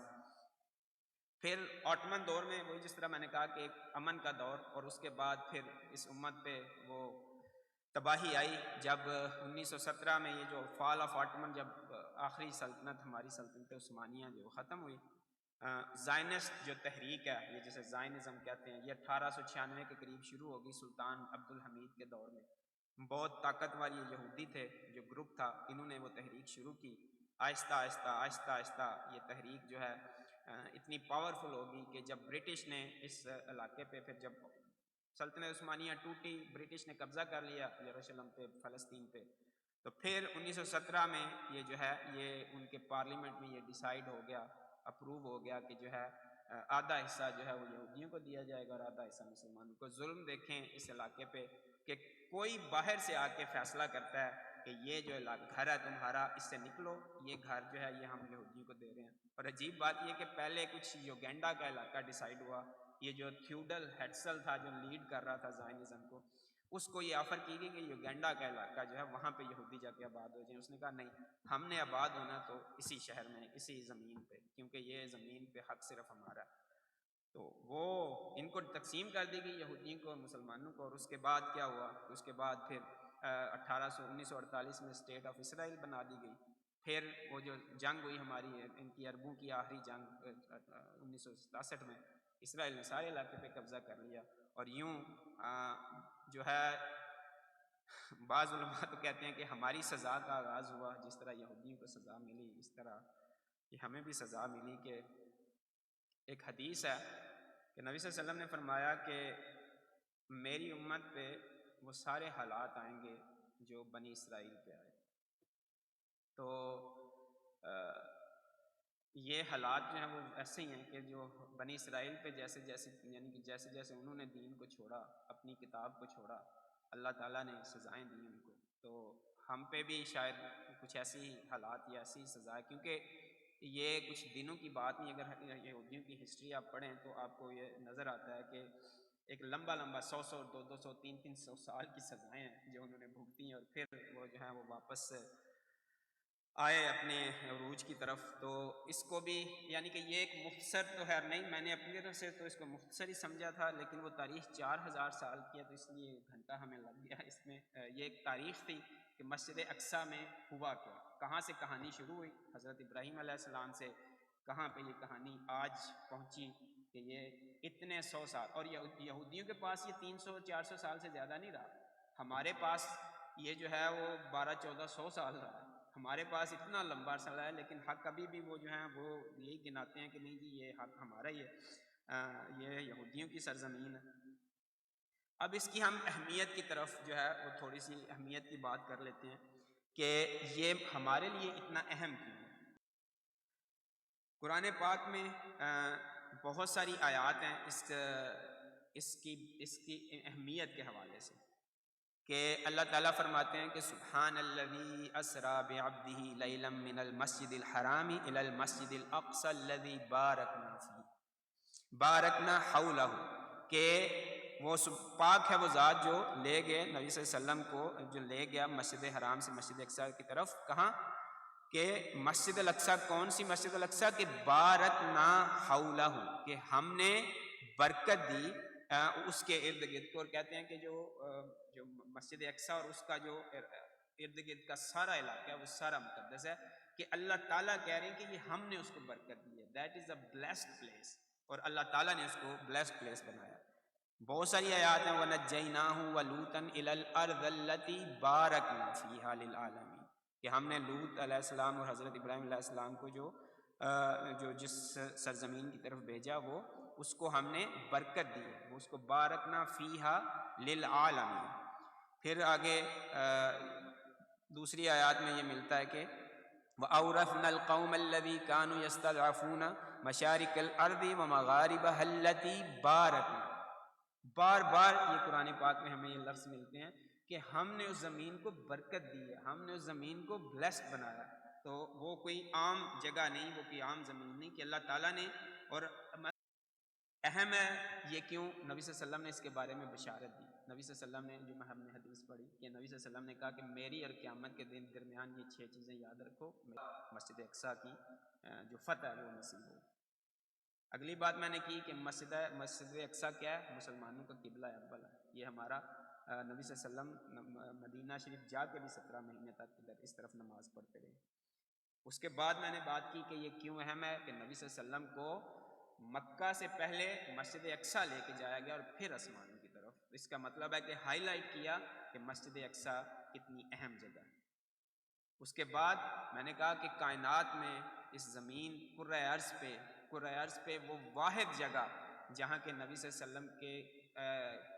پھر آٹمن دور میں وہی جس طرح میں نے کہا کہ ایک امن کا دور، اور اس کے بعد پھر اس امت پہ وہ تباہی آئی جب 1917 میں یہ جو فال آف آٹمن، جب آخری سلطنت ہماری سلطنت عثمانیہ جو ختم ہوئی، زائنسٹ جو تحریک ہے، یہ جسے زائنزم کہتے ہیں، یہ 1896 کے قریب شروع ہوگی سلطان عبد الحمید کے دور میں۔ بہت طاقتور یہ یہودی تھے، جو گروپ تھا، انہوں نے وہ تحریک شروع کی۔ آہستہ آہستہ آہستہ آہستہ یہ تحریک جو ہے اتنی پاورفل ہوگی کہ جب برٹش نے اس علاقے پہ، پھر جب سلطنت عثمانیہ ٹوٹی، برٹش نے قبضہ کر لیا یروشلم پہ، فلسطین پہ، تو پھر 1917 میں یہ جو ہے یہ ان کے پارلیمنٹ میں یہ ڈیسائیڈ ہو گیا، اپروو ہو گیا کہ جو ہے آدھا حصہ جو ہے وہ یہودیوں کو دیا جائے گا اور آدھا حصہ مسلمانوں کو۔ ظلم دیکھیں اس علاقے پہ کہ کوئی باہر سے آ کے فیصلہ کرتا ہے کہ یہ جو گھر ہے تمہارا، اس سے نکلو، یہ گھر جو ہے یہ ہم یہودیوں کو دے رہے ہیں۔ اور عجیب بات یہ کہ پہلے کچھ یوگینڈا کا علاقہ ڈیسائیڈ ہوا، یہ جو تھیوڈل ہیٹسل تھا جو لیڈ کر رہا تھا زائنزم کو، اس کو یہ آفر کی گئی کہ یوگینڈا کا علاقہ جو ہے وہاں پہ یہودی جا کے آباد ہو جائیں۔ اس نے کہا نہیں، ہم نے آباد ہونا تو اسی شہر میں، اسی زمین پہ، کیونکہ یہ زمین پہ حق صرف ہمارا ہے۔ تو وہ ان کو تقسیم کر دی گئی، یہودیوں کو اور مسلمانوں کو۔ اور اس کے بعد کیا ہوا، اس کے بعد پھر 1948 میں اسٹیٹ آف اسرائیل بنا دی گئی۔ پھر وہ جو جنگ ہوئی ہماری ان کی عربوں کی آخری جنگ 1967 میں، اسرائیل نے سارے علاقے پہ قبضہ کر لیا، اور یوں جو ہے بعض علماء تو کہتے ہیں کہ ہماری سزا کا آغاز ہوا، جس طرح یہودیوں کو سزا ملی اس طرح کہ ہمیں بھی سزا ملی۔ کہ ایک حدیث ہے کہ نبی صلی اللہ علیہ وسلم نے فرمایا کہ میری امت پہ وہ سارے حالات آئیں گے جو بنی اسرائیل پہ آئے۔ تو یہ حالات جو ہیں وہ ایسے ہی ہیں کہ جو بنی اسرائیل پہ جیسے جیسے یعنی کہ جیسے جیسے انہوں نے دین کو چھوڑا، اپنی کتاب کو چھوڑا، اللہ تعالیٰ نے سزائیں دی ان کو۔ تو ہم پہ بھی شاید کچھ ایسی حالات یا ایسی سزائیں، کیونکہ یہ کچھ دنوں کی بات نہیں۔ اگر یہودیوں کی ہسٹری آپ پڑھیں تو آپ کو یہ نظر آتا ہے کہ ایک لمبا 100 200 300 سال کی سزائیں ہیں جو انہوں نے بھگتی ہیں، اور پھر وہ جو ہیں وہ واپس آئے اپنے عروج کی طرف۔ تو اس کو بھی یعنی کہ یہ ایک مختصر تو ہے نہیں، میں نے اپنی طرف سے تو اس کو مختصر ہی سمجھا تھا، لیکن وہ تاریخ 4000 سال کی ہے تو اس لیے گھنٹہ ہمیں لگ گیا اس میں۔ یہ ایک تاریخ تھی کہ مسجد اقصیٰ میں ہوا کیا، کہاں سے کہانی شروع ہوئی، حضرت ابراہیم علیہ السلام سے کہاں پہ یہ کہانی آج پہنچی کہ یہ اتنے 100 سال، اور یہودیوں کے پاس یہ 300 400 سال سے زیادہ نہیں رہا، ہمارے پاس یہ جو ہے وہ 1200 1400 سال رہا ہے، ہمارے پاس اتنا لمبا عرصہ ہے، لیکن حق ابھی بھی وہ جو ہیں وہ یہی گناتے ہیں کہ نہیں جی یہ حق ہمارا ہی ہے، یہ یہودیوں کی سرزمین ہے۔ اب اس کی ہم اہمیت کی طرف جو ہے وہ تھوڑی سی اہمیت کی بات کر لیتے ہیں کہ یہ ہمارے لیے اتنا اہم کیوں ہے۔ قرآن پاک میں بہت ساری آیات ہیں اس کی اہمیت کے حوالے سے، کہ اللہ تعالیٰ فرماتے ہیں کہ سبحان الذی اسری بعبدہ لیلا من المسجد الحرام الی المسجد الاقصی الذی بارکنا حولہ، کہ وہ پاک ہے وہ ذات جو لے گئے نبی صلی اللہ علیہ وسلم کو، جو لے گیا مسجد حرام سے مسجد اقصی کی طرف، کہاں کہ مسجد الاقصی، کون سی مسجد الاقصی کہ بارکنا حولہ، کہ ہم نے برکت دی اس کے ارد گرد کو، اور کہتے ہیں کہ جو مسجد اقصی اور اس کا جو ارد گرد کا سارا علاقہ ہے وہ سارا مقدس ہے، کہ اللہ تعالیٰ کہہ رہے ہیں کہ یہ ہم نے اس کو برکت دی ہے، that is a blessed place, اور اللہ تعالیٰ نے اس کو بلیسڈ پلیس بنایا۔ بہت ساری آیات ہیں وَنَجَّيْنَاهُ وَلُوطًا إِلَى الْأَرْضِ الَّتِي بَارَكْنَا فِيهَا لِلْعَالَمِينَ، کہ ہم نے لوط علیہ السلام اور حضرت ابراہیم علیہ السلام کو جو جس سرزمین کی طرف بھیجا وہ اس کو ہم نے برکت دی ہے، وہ اس کو بارکنا فیہا للعالمین۔ پھر آگے دوسری آیات میں یہ ملتا ہے کہ وَأَوْرَثْنَا الْقَوْمَ الَّذِي كَانُوا يَسْتَضْعَفُونَ مَشَارِقَ الْأَرْضِ وَمَغَارِبَهَا الَّتِي بَارَكْنَا، بار بار یہ قرآن پاک میں ہمیں یہ لفظ ملتے ہیں کہ ہم نے اس زمین کو برکت دی ہے، ہم نے اس زمین کو بلیسڈ بنایا۔ تو وہ کوئی عام جگہ نہیں، وہ کوئی عام زمین نہیں، کہ اللہ تعالیٰ نے، اور اہم ہے یہ کیوں، نبی صلی اللہ علیہ وسلم نے اس کے بارے میں بشارت دی۔ نبی صلی اللہ علیہ وسلم نے، جو ہم نے حدیث پڑھی کہ نبی صلی اللہ علیہ وسلم نے کہا کہ میری اور قیامت کے دن درمیان یہ 6 چیزیں یاد رکھو، مسجد اقصیٰ کی جو فتح ہے وہ نصیب ہو۔ اگلی بات میں نے کی کہ مسجد اقصیٰ کیا ہے، مسلمانوں کا قبلہ اول ہے، یہ ہمارا نبی صلی اللہ علیہ وسلم مدینہ شریف جا کے بھی 17 مہینے تک ادھر اس طرف نماز پڑھتے رہے۔ اس کے بعد میں نے بات کی کہ یہ کیوں اہم ہے، کہ نبی صلی اللہ علیہ وسلم کو مکہ سے پہلے مسجد اقصیٰ لے کے جایا گیا اور پھر آسمانوں کی طرف، اس کا مطلب ہے کہ ہائی لائٹ کیا کہ مسجد اقصیٰ کتنی اہم جگہ ہے۔ اس کے بعد میں نے کہا کہ کائنات میں اس زمین کرۂ ارض پہ وہ واحد جگہ جہاں کے نبی صلی اللہ علیہ وسلم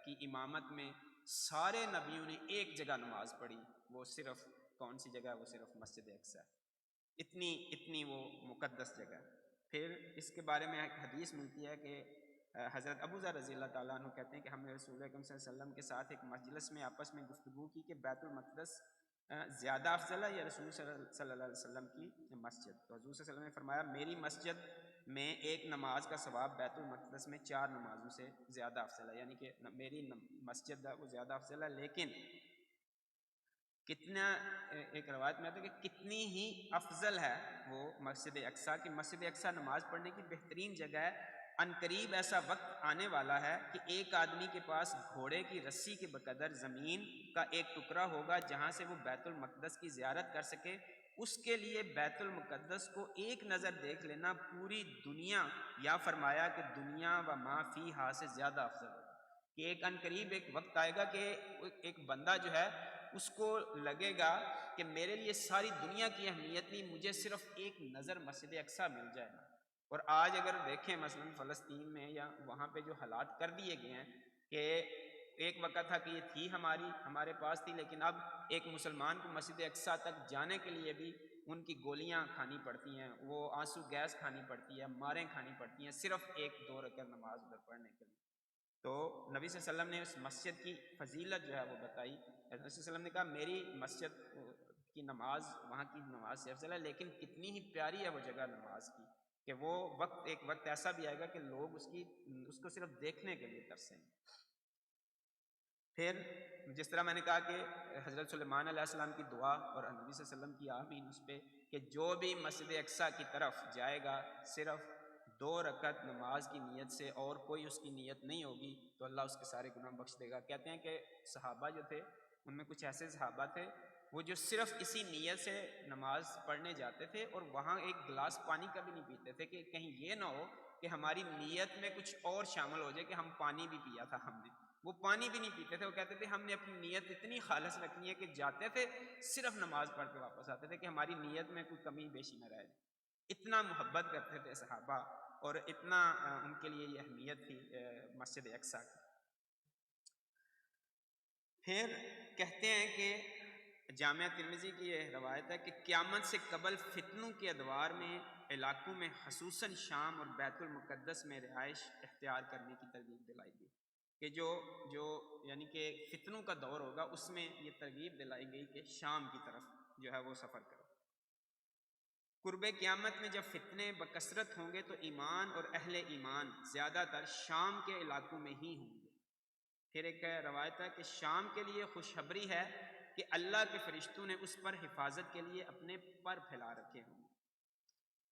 کی امامت میں سارے نبیوں نے ایک جگہ نماز پڑھی، وہ صرف کون سی جگہ ہے، وہ صرف مسجد اقصیٰ، اتنی وہ مقدس جگہ ہے۔ پھر اس کے بارے میں ایک حدیث ملتی ہے کہ حضرت ابو ذر رضی اللہ تعالیٰ عنہ کہتے ہیں کہ ہم نے رسول اکرم صلی اللہ علیہ وسلم کے ساتھ ایک مجلس میں آپس میں گفتگو کی کہ بیت المقدس زیادہ افضل ہے یا رسول صلی اللہ علیہ وسلم کی مسجد، تو حضور صلی اللہ علیہ وسلم نے فرمایا میری مسجد میں ایک نماز کا ثواب بیت المقدس میں 4 نمازوں سے زیادہ افضل ہے، یعنی کہ میری مسجد ہے وہ زیادہ افضل ہے، لیکن کتنا، ایک روایت میں آتا ہے کہ کتنی ہی افضل ہے وہ مسجد اقصیٰ، کہ مسجد اقصیٰ نماز پڑھنے کی بہترین جگہ ہے۔ عنقریب ایسا وقت آنے والا ہے کہ ایک آدمی کے پاس گھوڑے کی رسی کے بقدر زمین کا ایک ٹکڑا ہوگا جہاں سے وہ بیت المقدس کی زیارت کر سکے، اس کے لیے بیت المقدس کو ایک نظر دیکھ لینا پوری دنیا، یا فرمایا کہ دنیا و ما فیہا سے زیادہ افضل ہوگا، کہ ایک عنقریب ایک وقت آئے گا کہ ایک بندہ جو ہے اس کو لگے گا کہ میرے لیے ساری دنیا کی اہمیت نہیں، مجھے صرف ایک نظر مسجد اقصیٰ مل جائے گا۔ اور آج اگر دیکھیں مثلا فلسطین میں یا وہاں پہ جو حالات کر دیے گئے ہیں کہ ایک وقت تھا کہ یہ تھی ہمارے پاس تھی، لیکن اب ایک مسلمان کو مسجد اقصیٰ تک جانے کے لیے بھی ان کی گولیاں کھانی پڑتی ہیں، وہ آنسو گیس کھانی پڑتی ہے، ماریں کھانی پڑتی ہیں صرف ایک 2 رکعت نماز ادھر پڑھنے کے لیے۔ تو نبی صلی اللہ علیہ وسلم نے اس مسجد کی فضیلت جو ہے وہ بتائی۔ نبی صلی اللہ علیہ وسلم نے کہا میری مسجد کی نماز وہاں کی نماز سے افضل ہے، لیکن کتنی ہی پیاری ہے وہ جگہ نماز کی کہ وہ ایک وقت ایسا بھی آئے گا کہ لوگ اس کو صرف دیکھنے کے لیے ترسیں گے۔ پھر جس طرح میں نے کہا کہ حضرت سلیمان علیہ السلام کی دعا اور نبی صلی اللہ علیہ وسلم کی آمین اس پہ کہ جو بھی مسجد اقصیٰ کی طرف جائے گا صرف 2 رکعت نماز کی نیت سے اور کوئی اس کی نیت نہیں ہوگی تو اللہ اس کے سارے گناہ بخش دے گا۔ کہتے ہیں کہ صحابہ جو تھے ان میں کچھ ایسے صحابہ تھے وہ جو صرف اسی نیت سے نماز پڑھنے جاتے تھے اور وہاں ایک گلاس پانی کا بھی نہیں پیتے تھے کہ کہیں یہ نہ ہو کہ ہماری نیت میں کچھ اور شامل ہو جائے کہ ہم پانی بھی پیا تھا ہم نے۔ وہ پانی بھی نہیں پیتے تھے، وہ کہتے تھے ہم نے اپنی نیت اتنی خالص رکھنی ہے کہ جاتے تھے صرف نماز پڑھ کے واپس آتے تھے کہ ہماری نیت میں کوئی کمی بیشی نہ رہ جائے۔ اتنا محبت کرتے تھے صحابہ اور اتنا ان کے لیے یہ اہمیت تھی مسجد اقصیٰ کی۔ پھر کہتے ہیں کہ جامعہ ترمذی کی یہ روایت ہے کہ قیامت سے قبل فتنوں کے ادوار میں علاقوں میں خصوصاً شام اور بیت المقدس میں رہائش اختیار کرنے کی ترغیب دلائی گئی کہ جو یعنی کہ فتنوں کا دور ہوگا اس میں یہ ترغیب دلائی گئی کہ شام کی طرف جو ہے وہ سفر کرو۔ قرب قیامت میں جب فتنے بکثرت ہوں گے تو ایمان اور اہل ایمان زیادہ تر شام کے علاقوں میں ہی ہوں گے۔ پھر ایک روایت ہے کہ شام کے لیے خوشخبری ہے کہ اللہ کے فرشتوں نے اس پر حفاظت کے لیے اپنے پر پھیلا رکھے ہوں۔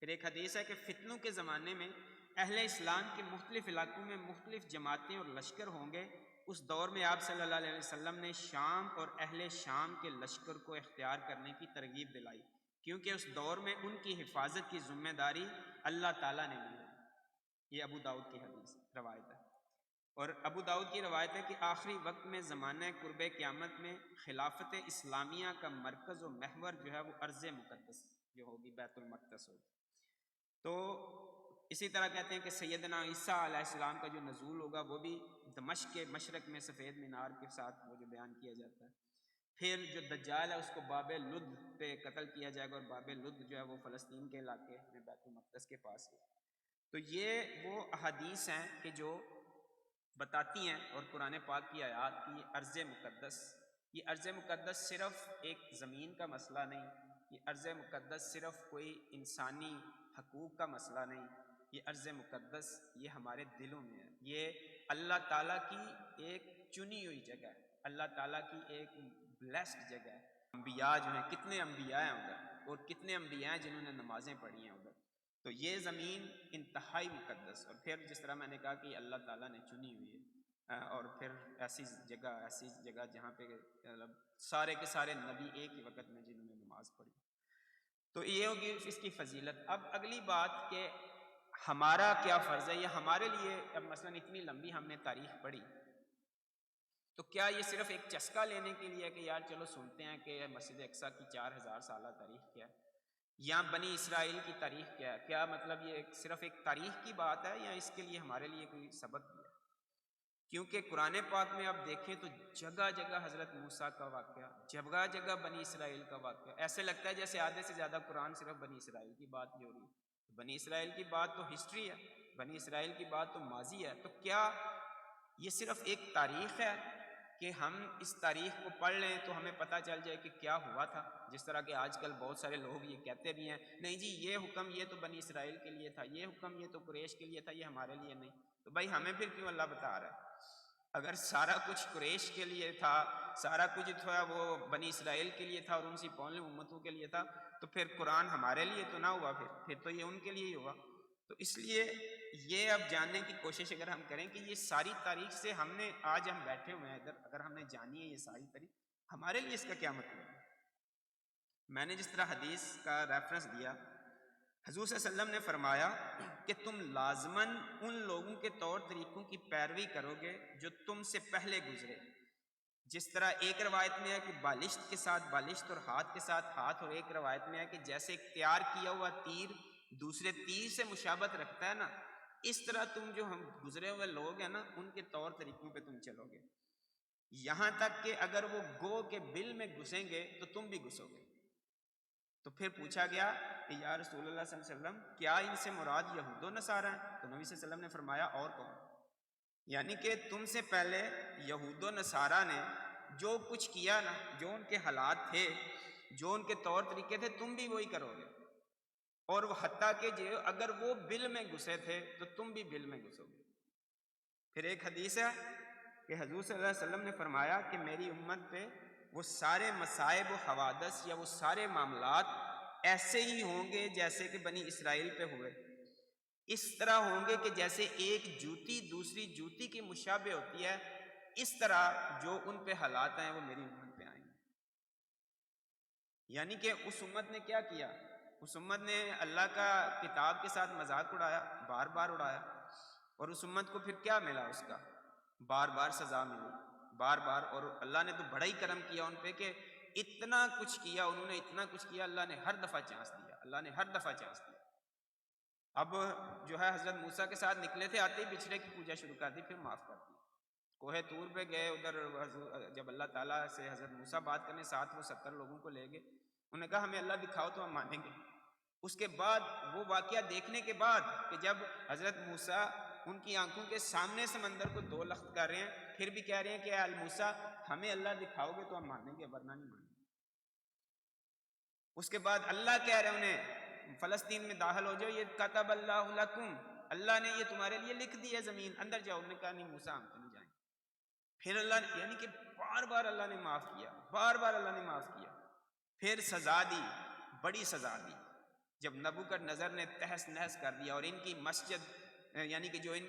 پھر ایک حدیث ہے کہ فتنوں کے زمانے میں اہل اسلام کے مختلف علاقوں میں مختلف جماعتیں اور لشکر ہوں گے۔ اس دور میں آپ صلی اللہ علیہ وسلم نے شام اور اہل شام کے لشکر کو اختیار کرنے کی ترغیب دلائی کیونکہ اس دور میں ان کی حفاظت کی ذمہ داری اللہ تعالیٰ نے لی ہے۔ یہ ابو داؤد کی حدیث روایت ہے۔ اور ابو داؤد کی روایت ہے کہ آخری وقت میں زمانہ قرب قیامت میں خلافت اسلامیہ کا مرکز و محور جو ہے وہ ارض مقدس جو ہوگی بیت المقدس ہوگی۔ تو اسی طرح کہتے ہیں کہ سیدنا عیسیٰ علیہ السلام کا جو نزول ہوگا وہ بھی دمشق کے مشرق میں سفید مینار کے ساتھ وہ جو بیان کیا جاتا ہے۔ پھر جو دجال ہے اس کو باب لد پہ قتل کیا جائے گا اور باب لد جو ہے وہ فلسطین کے علاقے میں بیت المقدس کے پاس ہے۔ تو یہ وہ احادیث ہیں کہ جو بتاتی ہیں اور قرآن پاک کی آیات کی ارض مقدس، یہ ارض مقدس صرف ایک زمین کا مسئلہ نہیں، یہ ارض مقدس صرف کوئی انسانی حقوق کا مسئلہ نہیں، یہ ارض مقدس یہ ہمارے دلوں میں ہے۔ یہ اللہ تعالیٰ کی ایک چنی ہوئی جگہ ہے، اللہ تعالیٰ کی ایک بلیسڈ جگہ ہے۔ انبیاء جو ہیں کتنے انبیاء ہیں ادھر اور کتنے انبیاء ہیں جنہوں نے نمازیں پڑھی ہیں ادھر۔ تو یہ زمین انتہائی مقدس، اور پھر جس طرح میں نے کہا کہ اللہ تعالیٰ نے چنی ہوئی ہے اور پھر ایسی جگہ جہاں پہ سارے کے سارے نبی ایک ہی وقت میں جنہوں نے نماز پڑھی۔ تو یہ ہوگی اس کی فضیلت۔ اب اگلی بات کہ ہمارا کیا فرض ہے، یہ ہمارے لیے اب مثلاً اتنی لمبی ہم نے تاریخ پڑھی تو کیا یہ صرف ایک چسکا لینے کے لیے کہ یار چلو سنتے ہیں کہ مسجد اقصیٰ کی 4000 سالہ تاریخ کیا ہے یا بنی اسرائیل کی تاریخ کیا ہے، کیا مطلب یہ صرف ایک تاریخ کی بات ہے یا اس کے لیے ہمارے لیے کوئی سبق بھی ہے؟ کیونکہ قرآن پاک میں آپ دیکھیں تو جگہ جگہ حضرت موسیٰ کا واقعہ، جگہ جگہ بنی اسرائیل کا واقعہ، ایسے لگتا ہے جیسے آدھے سے زیادہ قرآن صرف بنی اسرائیل کی بات ہی ہو رہی ہے۔ بنی اسرائیل کی بات تو ہسٹری ہے، بنی اسرائیل کی بات تو ماضی ہے، تو کیا یہ صرف ایک تاریخ ہے کہ ہم اس تاریخ کو پڑھ لیں تو ہمیں پتہ چل جائے کہ کیا ہوا تھا؟ جس طرح کہ آج کل بہت سارے لوگ یہ کہتے بھی ہیں نہیں جی یہ حکم یہ تو بنی اسرائیل کے لیے تھا، یہ حکم یہ تو قریش کے لیے تھا، یہ ہمارے لیے نہیں۔ تو بھائی ہمیں پھر کیوں اللہ بتا رہا ہے؟ اگر سارا کچھ قریش کے لیے تھا، سارا کچھ تھا وہ بنی اسرائیل کے لیے تھا اور ان سے پہلے امتوں کے لیے تھا، تو پھر قرآن ہمارے لیے تو نہ ہوا، پھر تو یہ ان کے لیے ہی ہوا۔ تو اس لیے یہ اب جاننے کی کوشش اگر ہم کریں کہ یہ ساری تاریخ سے ہم نے آج ہم بیٹھے ہوئے ہیں ادھر، اگر ہم نے جانی ہے یہ ساری تاریخ، ہمارے لیے اس کا کیا مطلب ہے؟ میں نے جس طرح حدیث کا ریفرنس دیا، حضور صلی اللہ علیہ وسلم نے فرمایا کہ تم لازماً ان لوگوں کے طور طریقوں کی پیروی کرو گے جو تم سے پہلے گزرے، جس طرح ایک روایت میں ہے کہ بالشت کے ساتھ بالشت اور ہاتھ کے ساتھ ہاتھ، اور ایک روایت میں ہے کہ جیسے ایک تیار کیا ہوا تیر دوسرے تیر سے مشابہت رکھتا ہے نا، اس طرح تم جو ہم گزرے ہوئے لوگ ہیں نا، ان کے طور طریقوں پہ تم چلو گے، یہاں تک کہ اگر وہ گو کے بل میں گھسیں گے تو تم بھی گھسو گے۔ تو پھر پوچھا گیا کہ یا رسول اللہ صلی اللہ علیہ وسلم کیا ان سے مراد یہود و نصارہ ہیں؟ تو نبی صلی اللہ علیہ وسلم نے فرمایا اور کون؟ یعنی کہ تم سے پہلے یہود و نصارہ نے جو کچھ کیا نا، جو ان کے حالات تھے، جو ان کے طور طریقے تھے، تم بھی وہی کرو گے، اور وہ حتیٰ کہ جو اگر وہ بل میں گھسے تھے تو تم بھی بل میں گھسو گے۔ پھر ایک حدیث ہے کہ حضور صلی اللہ علیہ وسلم نے فرمایا کہ میری امت پہ وہ سارے مصائب و حوادث یا وہ سارے معاملات ایسے ہی ہوں گے جیسے کہ بنی اسرائیل پہ ہوئے، اس طرح ہوں گے کہ جیسے ایک جوتی دوسری جوتی کی مشابہ ہوتی ہے، اس طرح جو ان پہ حالات ہیں وہ میری امت پہ آئیں گے۔ یعنی کہ اس امت نے کیا کیا؟ اس امت نے اللہ کا کتاب کے ساتھ مذاق اڑایا، بار بار اڑایا، اور اس امت کو پھر کیا ملا؟ اس کا بار بار سزا ملی، بار بار، اور اللہ نے تو بڑا ہی کرم کیا ان پہ کہ اتنا کچھ کیا انہوں نے، اتنا کچھ کیا، اللہ نے ہر دفعہ چانس دیا، اللہ نے ہر دفعہ چانس دیا۔ اب جو ہے حضرت موسیٰ کے ساتھ نکلے تھے، آتے ہی بچھڑے کی پوجا شروع کر دی، پھر معاف کر دی۔ کوہ طور پہ گئے، ادھر جب اللہ تعالیٰ سے حضرت موسیٰ بات کرنے، ساتھ وہ 70 لوگوں کو لے گئے، انہوں نے کہا ہمیں اللہ دکھاؤ تو ہم مانیں گے۔ اس کے بعد وہ واقعہ دیکھنے کے بعد کہ جب حضرت موسیٰ ان کی آنکھوں کے سامنے سمندر کو 2 لخت کر رہے ہیں، پھر بھی کہہ رہے ہیں کہ اے موسیٰ ہمیں اللہ دکھاؤ گے تو ہم مانیں گے، ورنہ نہیں مانیں گے۔ اس کے بعد اللہ کہہ رہے انہیں فلسطین میں داخل ہو جاؤ، یہ کتب اللہ لکم، اللہ نے یہ تمہارے لیے لکھ دی ہے، زمین اندر جاؤ۔ انہوں نے کہا نہیں موسیٰ ہم تو نہیں جائیں۔ پھر اللہ نے، یعنی کہ بار بار اللہ نے معاف کیا، بار بار اللہ نے معاف کیا۔ پھر سزا دی، بڑی سزا دی، جب نبوکدنضر نے تہس نہس کر دیا اور ان کی مسجد یعنی کہ جو ان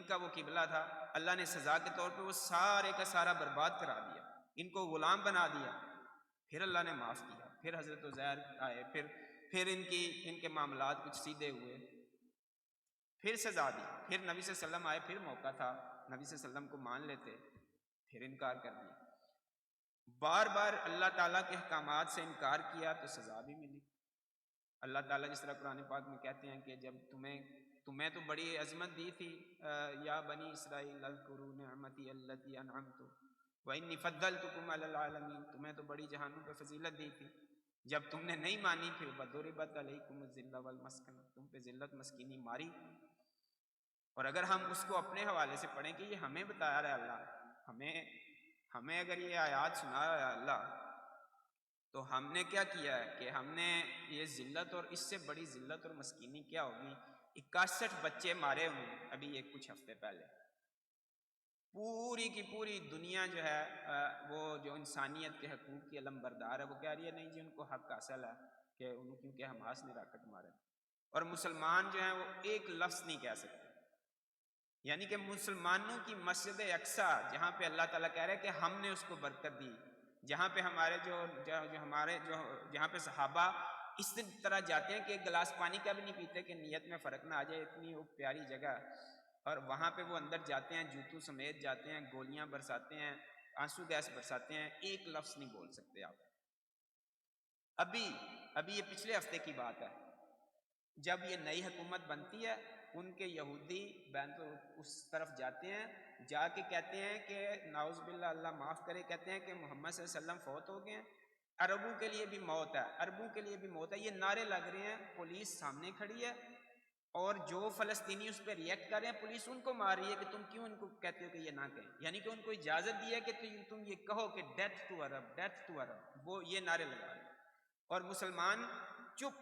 کا وہ قبلہ تھا، اللہ نے سزا کے طور پہ وہ سارے کا سارا برباد کرا دیا، ان کو غلام بنا دیا۔ پھر اللہ نے معاف کیا، پھر حضرت عزیر آئے، پھر ان کے معاملات کچھ سیدھے ہوئے، پھر سزا دی، پھر نبی صلی اللہ علیہ وسلم آئے، پھر موقع تھا نبی صلی اللہ علیہ وسلم کو مان لیتے، پھر انکار کر دیا۔ بار بار اللہ تعالیٰ کے احکامات سے انکار کیا تو سزا بھی ملی۔ اللہ تعالیٰ جس طرح قرآن پاک میں کہتے ہیں کہ جب تمہیں تو بڑی عظمت دی تھی، یا بنی اسرائیل اذکروا نعمتی التی انعمت وانی فضلتکم علی العالمین، تمہیں تو بڑی جہانوں پہ فضیلت دی تھی، جب تم نے نہیں مانی پھر وضربت علیکم الذلہ والمسکنہ، تم پہ ذلت مسکینی ماری۔ اور اگر ہم اس کو اپنے حوالے سے پڑھیں کہ یہ ہمیں بتا رہا ہے اللہ، ہمیں اگر یہ آیات سنا رہا ہے اللہ، تو ہم نے کیا کیا ہے کہ ہم نے یہ ذلت، اور اس سے بڑی ذلت اور مسکینی کیا ہوگی؟ 61 بچے مارے انہوں نے ابھی یہ کچھ ہفتے پہلے۔ پوری کی پوری دنیا جو ہے وہ جو انسانیت کے حقوق کی علم بردار ہے، وہ کہہ رہی ہے نہیں جی ان کو حق حاصل ہے کہ انہوں، کیونکہ حماس نے راکٹ مارے، اور مسلمان جو ہیں وہ ایک لفظ نہیں کہہ سکتے۔ یعنی کہ مسلمانوں کی مسجد اقصیٰ جہاں پہ اللہ تعالیٰ کہہ رہے ہیں کہ ہم نے اس کو برکت دی، جہاں پہ جہاں پہ صحابہ اس طرح جاتے ہیں کہ ایک گلاس پانی کا بھی نہیں پیتے کہ نیت میں فرق نہ آ جائے، اتنی وہ پیاری جگہ، اور وہاں پہ وہ اندر جاتے ہیں، جوتوں سمیت جاتے ہیں، گولیاں برساتے ہیں، آنسو گیس برساتے ہیں، ایک لفظ نہیں بول سکتے آپ۔ ابھی یہ پچھلے ہفتے کی بات ہے، جب یہ نئی حکومت بنتی ہے، ان کے یہودی اس طرف جاتے ہیں، جا کے کہتے ہیں کہ نعوذ باللہ اللہ معاف کرے، کہتے ہیں کہ محمد صلی اللہ علیہ وسلم فوت ہو گئے ہیں، عربوں کے لیے بھی موت ہے، عربوں کے لیے بھی موت ہے۔ یہ نعرے لگ رہے ہیں، پولیس سامنے کھڑی ہے، اور جو فلسطینی اس پہ ریئیکٹ کر رہے ہیں، پولیس ان کو مار رہی ہے کہ تم کیوں ان کو کہتے ہو کہ یہ نہ کہیں، یعنی کہ ان کو اجازت دی ہے کہ تم یہ کہو کہ death to Arab, death to Arab, وہ یہ نعرے لگا رہے ہیں، اور مسلمان چپ،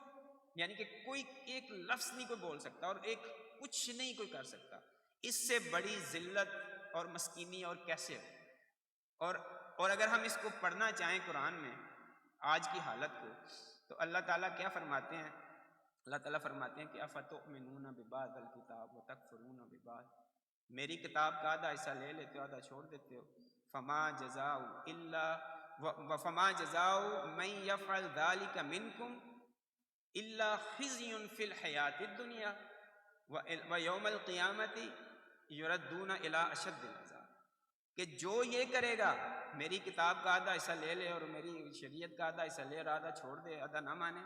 یعنی کہ کوئی ایک لفظ نہیں کوئی بول سکتا، اور ایک کچھ نہیں کوئی کر سکتا۔ اس سے بڑی ذلت اور مسکینی اور کیسے ہو؟ اور اگر ہم اس کو پڑھنا چاہیں قرآن میں آج کی حالت کو، تو اللہ تعالیٰ کیا فرماتے ہیں؟ اللہ تعالیٰ فرماتے ہیں کہ افتؤمنون ببعض الکتاب وتکفرون ببعض، میری کتاب کا آدھا حصہ لے لیتے ہو، آدھا چھوڑ دیتے ہو۔ فما جزاء من یفعل ذلک منکم الا خزی فی الحیاۃ الدنیا ویوم القیامۃ یردون الی اشد العذاب۔ کہ جو یہ کرے گا میری کتاب کا آدھا حصہ لے لے اور میری شریعت کا آدھا حصہ لے اور آدھا چھوڑ دے، آدھا نہ مانے،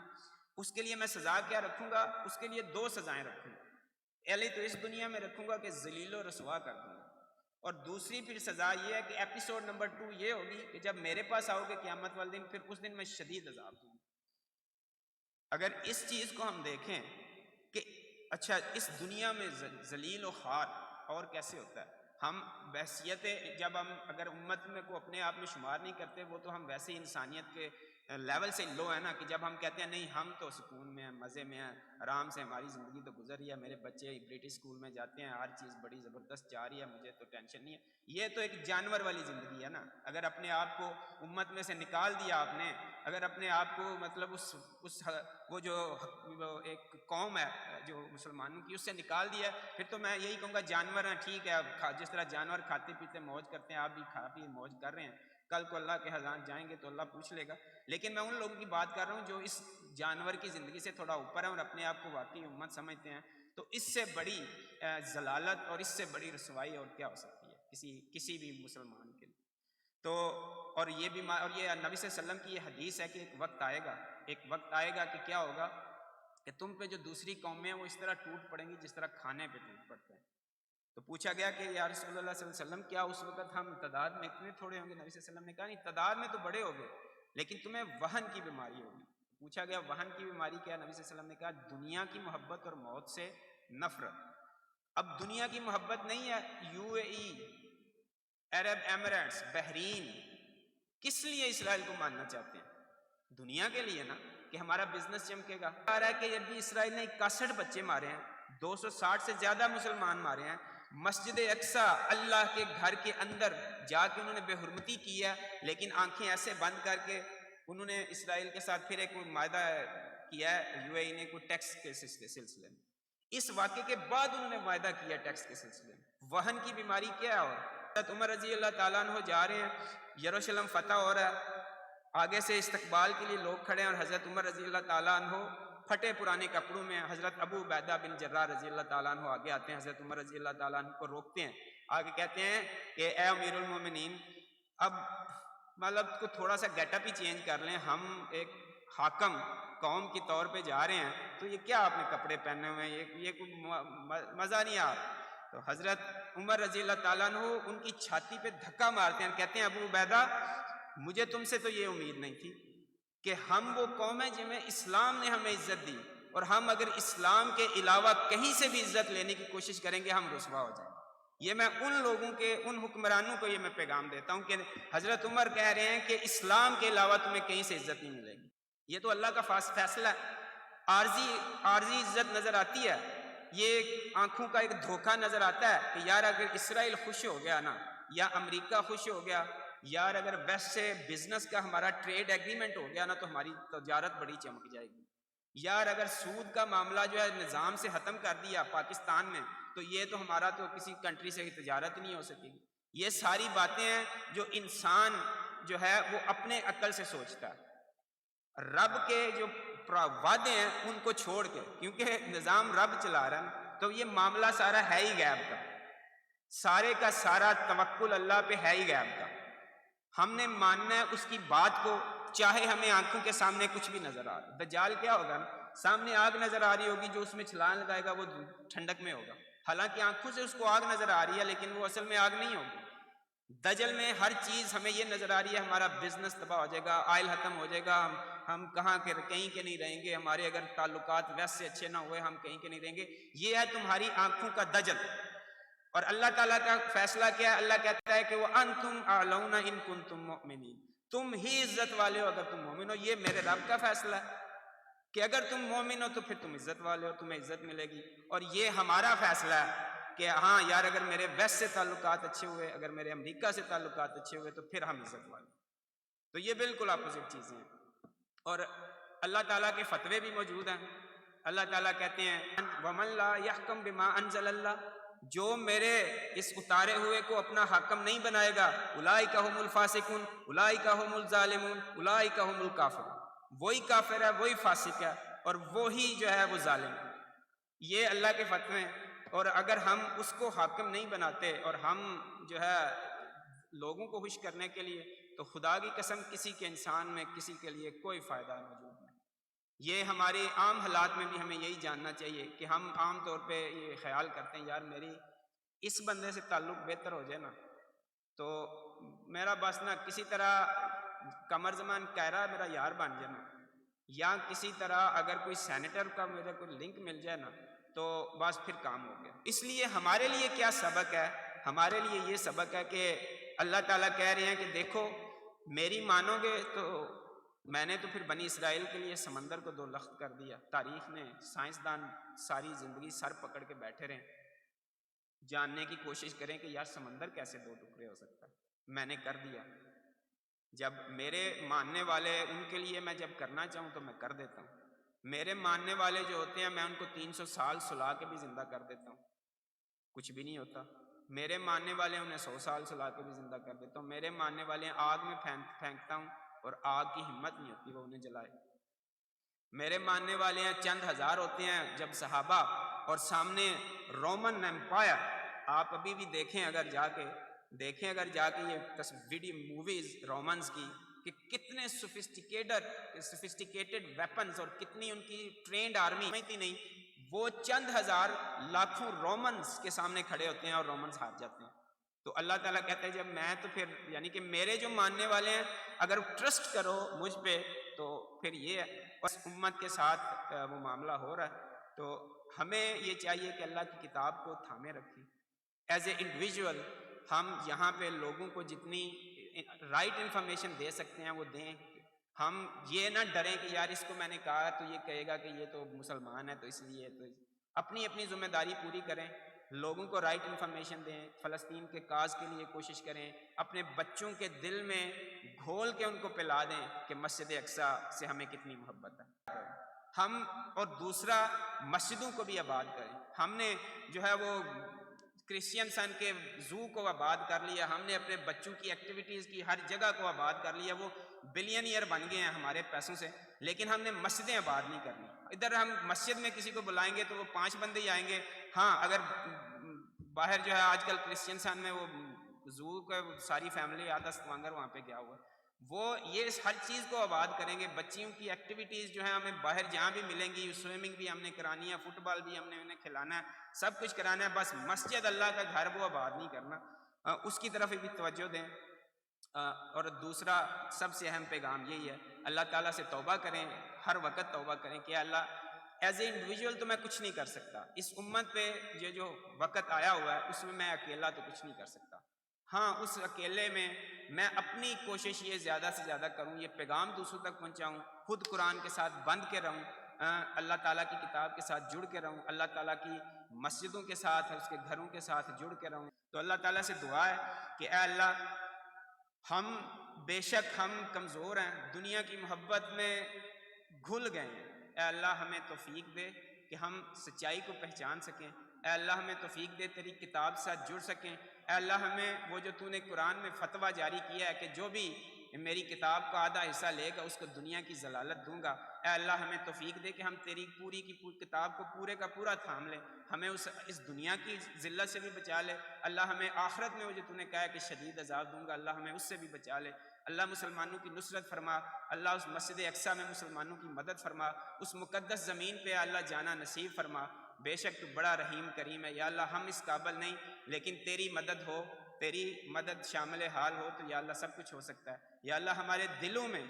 اس کے لیے میں سزا کیا رکھوں گا؟ اس کے لیے 2 سزائیں رکھوں گا۔ پہلے تو اس دنیا میں رکھوں گا کہ ذلیل و رسوا کر دوں گا، اور دوسری پھر سزا یہ ہے کہ ایپیسوڈ نمبر 2 یہ ہوگی کہ جب میرے پاس آؤ گے قیامت والے دن، پھر اس دن میں شدید عذاب دوں گا۔ اگر اس چیز کو ہم دیکھیں کہ اچھا اس دنیا میں ذلیل و خوار اور کیسے ہوتا ہے، ہم بحثیت جب ہم اگر امت میں کو اپنے آپ میں شمار نہیں کرتے، وہ تو ہم ویسے ہی انسانیت کے لیول سے لو ہے نا، کہ جب ہم کہتے ہیں نہیں ہم تو سکون میں ہیں، مزے میں ہیں، آرام سے ہماری زندگی تو گزر رہی ہے، میرے بچے برٹش اسکول میں جاتے ہیں، ہر چیز بڑی زبردست جا رہی ہے، مجھے تو ٹینشن نہیں ہے۔ یہ تو ایک جانور والی زندگی ہے نا۔ اگر اپنے آپ کو امت میں سے نکال دیا آپ نے، اگر اپنے آپ کو مطلب اس وہ جو ایک قوم ہے جو مسلمانوں کی، اس سے نکال دیا، پھر تو میں یہی کہوں گا جانور ہیں، ٹھیک ہے، جس طرح جانور کھاتے پیتے موج کرتے ہیں، آپ بھی کھا پی موج کر رہے ہیں، کل کو اللہ کے ہزار جائیں گے تو اللہ پوچھ لے گا۔ لیکن میں ان لوگوں کی بات کر رہا ہوں جو اس جانور کی زندگی سے تھوڑا اوپر ہیں اور اپنے آپ کو واقعی امت سمجھتے ہیں۔ تو اس سے بڑی ضلالت اور اس سے بڑی رسوائی اور کیا ہو سکتی ہے کسی بھی مسلمان کے لیے؟ تو اور یہ بھی اور یہ نبی صلی اللہ علیہ وسلم کی یہ حدیث ہے کہ ایک وقت آئے گا کہ کیا ہوگا کہ تم پہ جو دوسری قومیں ہیں وہ اس طرح ٹوٹ پڑیں گی جس طرح کھانے پہ ٹوٹ پڑتے ہیں۔ تو پوچھا گیا کہ یا رسول اللہ صلی اللہ علیہ وسلم کیا اس وقت ہم تعداد میں اتنے تھوڑے ہوں گے؟ نبی صلی اللہ علیہ وسلم نے کہا نہیں، تعداد میں تو بڑے ہوگے لیکن تمہیں وہن کی بیماری ہوگی۔ پوچھا گیا وہن کی بیماری کیا؟ نبی صلی اللہ علیہ وسلم نے کہا دنیا کی محبت اور موت سے نفرت۔ اب دنیا کی محبت نہیں ہے، UAE، عرب ایمریٹس، بحرین کس لیے اسرائیل کو ماننا چاہتے ہیں؟ دنیا کے لیے نا، کہ ہمارا بزنس چمکے گا۔ آ رہا ہے کہ ابھی اسرائیل نے 61 بچے مارے ہیں، 260 سے زیادہ مسلمان مارے ہیں، مسجد اقصی اللہ کے گھر کے اندر جا کے انہوں نے بے حرمتی کی ہے، لیکن آنکھیں ایسے بند کر کے انہوں نے اسرائیل کے ساتھ پھر ایک معاہدہ کیا ہے UAE نے، کوئی ٹیکس کے سلسلے میں۔ اس واقعے کے بعد انہوں نے معاہدہ کیا ٹیکس کے سلسلے میں۔ وہن کی بیماری کیا ہے؟ اور حضرت عمر رضی اللہ تعالیٰ عنہ جا رہے ہیں، یروشلم فتح ہو رہا ہے، آگے سے استقبال کے لیے لوگ کھڑے ہیں، اور حضرت عمر رضی اللہ تعالیٰ عنہ پھٹے پرانے کپڑوں میں، حضرت ابو عبیدہ بن جراح رضی اللہ تعالیٰ عنہ آگے آتے ہیں، حضرت عمر رضی اللہ تعالیٰ عنہ کو روکتے ہیں، آگے کہتے ہیں کہ اے امیر المومنین، اب مطلب کو تھوڑا سا گیٹ اپ ہی چینج کر لیں، ہم ایک حاکم قوم کے طور پہ جا رہے ہیں، تو یہ کیا آپ نے کپڑے پہنے ہوئے ہیں، یہ کوئی مزہ نہیں آ رہا۔ تو حضرت عمر رضی اللہ تعالیٰ عنہ ان کی چھاتی پہ دھکا مارتے ہیں، کہتے ہیں ابو عبیدہ مجھے تم سے تو یہ امید نہیں تھی کہ ہم وہ قوم ہیں جن میں اسلام نے ہمیں عزت دی، اور ہم اگر اسلام کے علاوہ کہیں سے بھی عزت لینے کی کوشش کریں گے ہم رسوا ہو جائیں گے۔ یہ میں ان لوگوں کے، ان حکمرانوں کو یہ میں پیغام دیتا ہوں کہ حضرت عمر کہہ رہے ہیں کہ اسلام کے علاوہ تمہیں کہیں سے عزت نہیں ملے گی۔ یہ تو اللہ کا فیصلہ ہے۔ عارضی عزت نظر آتی ہے، یہ آنکھوں کا ایک دھوکہ نظر آتا ہے کہ یار اگر اسرائیل خوش ہو گیا نا، یا امریکہ خوش ہو گیا، یار اگر ویسٹ سے بزنس کا ہمارا ٹریڈ ایگریمنٹ ہو گیا نا تو ہماری تجارت بڑی چمک جائے گی، یار اگر سود کا معاملہ جو ہے نظام سے ختم کر دیا پاکستان میں تو یہ تو ہمارا تو کسی کنٹری سے تجارت نہیں ہو سکے گی۔ یہ ساری باتیں ہیں جو انسان جو ہے وہ اپنے عقل سے سوچتا ہے، رب کے جو وعدے ہیں ان کو چھوڑ کے، کیونکہ نظام رب چلا رہا ہے تو یہ معاملہ سارا ہے ہی غیب کا، سارے کا سارا توکل اللہ پہ ہے ہی غیب کا۔ ہم نے ماننا ہے اس کی بات کو، چاہے ہمیں آنکھوں کے سامنے کچھ بھی نظر آ رہا۔ دجال کیا ہوگا نا، سامنے آگ نظر آ رہی ہوگی، جو اس میں چھلانگ لگائے گا وہ ٹھنڈک میں ہوگا، حالانکہ آنکھوں سے اس کو آگ نظر آ رہی ہے لیکن وہ اصل میں آگ نہیں ہوگی۔ دجل میں ہر چیز ہمیں یہ نظر آ رہی ہے، ہمارا بزنس تباہ ہو جائے گا، آئل ختم ہو جائے گا، ہم کہیں کے نہیں رہیں گے، ہمارے اگر تعلقات ویسے اچھے نہ ہوئے ہم کہیں کے نہیں رہیں گے۔ یہ ہے تمہاری آنکھوں کا دجل۔ اور اللہ تعالیٰ کا فیصلہ کیا ہے؟ اللہ کہتا ہے کہ وَأَنْتُمْ أَعْلَوْنَ إِن كُنْتُمْ مُؤْمِنِينَ، تم ہی عزت والے ہو اگر تم مومن ہو۔ یہ میرے رب کا فیصلہ ہے کہ اگر تم مومن ہو تو پھر تم عزت والے ہو، تمہیں عزت ملے گی۔ اور یہ ہمارا فیصلہ ہے کہ ہاں یار اگر میرے ویسٹ سے تعلقات اچھے ہوئے، اگر میرے امریکہ سے تعلقات اچھے ہوئے تو پھر ہم عزت والے۔ تو یہ بالکل اپوزٹ چیزیں ہیں۔ اور اللہ تعالیٰ کے فتوے بھی موجود ہیں۔ اللہ تعالیٰ کہتے ہیں وَمَن لَا يَحْكَمْ بِمَا أَنزَلَ اللَّهُ، جو میرے اس اتارے ہوئے کو اپنا حاکم نہیں بنائے گا، اولئک هم الفاسقون اولئک هم الظالمون اولئک هم الکافرون، وہی کافر ہے، وہی فاسق ہے، اور وہی جو ہے وہ ظالم ہے۔ یہ اللہ کے فتوے ہیں۔ اور اگر ہم اس کو حاکم نہیں بناتے اور ہم جو ہے لوگوں کو خوش کرنے کے لیے، تو خدا کی قسم کسی کے انسان میں کسی کے لیے کوئی فائدہ موجود نہیں۔ یہ ہمارے عام حالات میں بھی ہمیں یہی جاننا چاہیے کہ ہم عام طور پہ یہ خیال کرتے ہیں یار میری اس بندے سے تعلق بہتر ہو جائے نا تو میرا بس نا کسی طرح قمر زمان کہرا میرا یار بن جائے نا، یا کسی طرح اگر کوئی سینیٹر کا میرا کوئی لنک مل جائے نا تو بس پھر کام ہو گیا۔ اس لیے ہمارے لیے کیا سبق ہے؟ ہمارے لیے یہ سبق ہے کہ اللہ تعالیٰ کہہ رہے ہیں کہ دیکھو میری مانو گے تو میں نے تو پھر بنی اسرائیل کے لیے سمندر کو 2 لخت کر دیا۔ تاریخ نے سائنسدان ساری زندگی سر پکڑ کے بیٹھے رہے جاننے کی کوشش کریں کہ یار سمندر کیسے 2 ٹکڑے ہو سکتا ہے، میں نے کر دیا۔ جب میرے ماننے والے ان کے لیے میں جب کرنا چاہوں تو میں کر دیتا ہوں۔ میرے ماننے والے جو ہوتے ہیں میں ان کو 300 سال سلا کے بھی زندہ کر دیتا ہوں، کچھ بھی نہیں ہوتا۔ میرے ماننے والے انہیں 100 سال سلا کے بھی زندہ کر دیتا ہوں۔ میرے ماننے والے آگ میں پھینکتا ہوں اور آگ کی ہمت نہیں ہوتی وہ انہیں جلائے۔ میرے ماننے والے ہیں چند ہزار ہوتے ہیں، جب صحابہ اور سامنے رومن ایمپائر، آپ ابھی بھی دیکھیں اگر جا کے یہ ویڈیو موویز رومنز کی کہ کتنے سوفسٹیکیٹڈ ویپنز اور کتنی ان کی ٹرینڈ آرمی تھی نہیں، وہ چند ہزار لاکھوں رومنز کے سامنے کھڑے ہوتے ہیں اور رومنز ہار جاتے ہیں۔ تو اللہ تعالیٰ کہتے ہیں جب میں تو پھر یعنی کہ میرے جو ماننے والے ہیں اگر ٹرسٹ کرو مجھ پہ تو پھر یہ اس امت کے ساتھ وہ معاملہ ہو رہا ہے۔ تو ہمیں یہ چاہیے کہ اللہ کی کتاب کو تھامے رکھیں۔ ایز اے انڈیویژول ہم یہاں پہ لوگوں کو جتنی رائٹ انفارمیشن دے سکتے ہیں وہ دیں۔ ہم یہ نہ ڈریں کہ یار اس کو میں نے کہا تو یہ کہے گا کہ یہ تو مسلمان ہے تو اس لیے تو اپنی ذمہ داری پوری کریں، لوگوں کو رائٹ انفارمیشن دیں، فلسطین کے کاز کے لیے کوشش کریں، اپنے بچوں کے دل میں گھول کے ان کو پلا دیں کہ مسجد اقصیٰ سے ہمیں کتنی محبت ہے۔ ہم اور دوسرا مسجدوں کو بھی آباد کریں۔ ہم نے جو ہے وہ کرسچین سن کے زو کو آباد کر لیا، ہم نے اپنے بچوں کی ایکٹیویٹیز کی ہر جگہ کو آباد کر لیا، وہ بلینئر بن گئے ہیں ہمارے پیسوں سے، لیکن ہم نے مسجدیں آباد نہیں کرنی۔ ادھر ہم مسجد میں کسی کو بلائیں گے تو وہ 5 بندے ہی آئیں گے۔ ہاں اگر باہر جو ہے آج کل کرسچین سن میں وہ زو کا ساری فیملی آدھا ستوانگر وہاں پہ گیا ہوا ہے، وہ یہ ہر چیز کو آباد کریں گے۔ بچیوں کی ایکٹیویٹیز جو ہیں ہمیں باہر جہاں بھی ملیں گی، سوئمنگ بھی ہم نے کرانی ہے، فٹ بال بھی ہم نے انہیں کھلانا ہے، سب کچھ کرانا ہے، بس مسجد اللہ کا گھر وہ آباد نہیں کرنا، اس کی طرف بھی توجہ دیں۔ اور دوسرا سب سے اہم پیغام یہی ہے اللہ تعالیٰ سے توبہ کریں، ہر وقت توبہ کریں کہ اللہ ایز اے انڈیویژول تو میں کچھ نہیں کر سکتا، اس امت پہ یہ جو وقت آیا ہوا ہے اس میں اکیلا تو کچھ نہیں کر سکتا۔ ہاں اس اکیلے میں اپنی کوشش یہ زیادہ سے زیادہ کروں، یہ پیغام دوسروں تک پہنچاؤں، خود قرآن کے ساتھ بند کے رہوں، اللہ تعالیٰ کی کتاب کے ساتھ جڑ کے رہوں، اللہ تعالیٰ کی مسجدوں کے ساتھ اس کے گھروں کے ساتھ جڑ کے رہوں۔ تو اللہ تعالیٰ سے دعا ہے کہ اے اللہ ہم بے شک ہم کمزور ہیں، دنیا کی محبت میں گھل گئے ہیں، اے اللہ ہمیں توفیق دے کہ ہم سچائی کو پہچان سکیں، اے اللہ ہمیں توفیق دے تیری کتاب سے جڑ سکیں، اے اللہ ہمیں وہ جو تو نے قرآن میں فتویٰ جاری کیا ہے کہ جو بھی میری کتاب کا آدھا حصہ لے گا اس کو دنیا کی ضلالت دوں گا، اے اللہ ہمیں توفیق دے کہ ہم تیری پوری کی پوری کتاب کو پورے کا پورا تھام لیں، ہمیں اس دنیا کی ذلت سے بھی بچا لے، اللہ ہمیں آخرت میں وہ جو تو نے کہا ہے کہ شدید عذاب دوں گا اللہ ہمیں اس سے بھی بچا لے، اللہ مسلمانوں کی نصرت فرما، اللہ اس مسجد اقصیٰ میں مسلمانوں کی مدد فرما، اس مقدس زمین پہ اللہ جانا نصیب فرما، بے شک تو بڑا رحیم کریم ہے، یا اللہ ہم اس قابل نہیں لیکن تیری مدد ہو، تیری مدد شامل حال ہو تو یا اللہ سب کچھ ہو سکتا ہے، یا اللہ ہمارے دلوں میں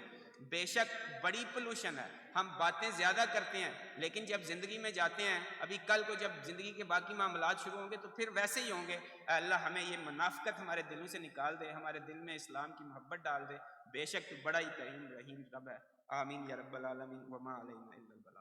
بے شک بڑی پولوشن ہے، ہم باتیں زیادہ کرتے ہیں لیکن جب زندگی میں جاتے ہیں، ابھی کل کو جب زندگی کے باقی معاملات شروع ہوں گے تو پھر ویسے ہی ہوں گے، اے اللہ ہمیں یہ منافقت ہمارے دلوں سے نکال دے، ہمارے دل میں اسلام کی محبت ڈال دے، بے شک تو بڑا ہی کریم رحیم رب ہے، آمین یا رب العالمین، وما علینا الا البلاغ۔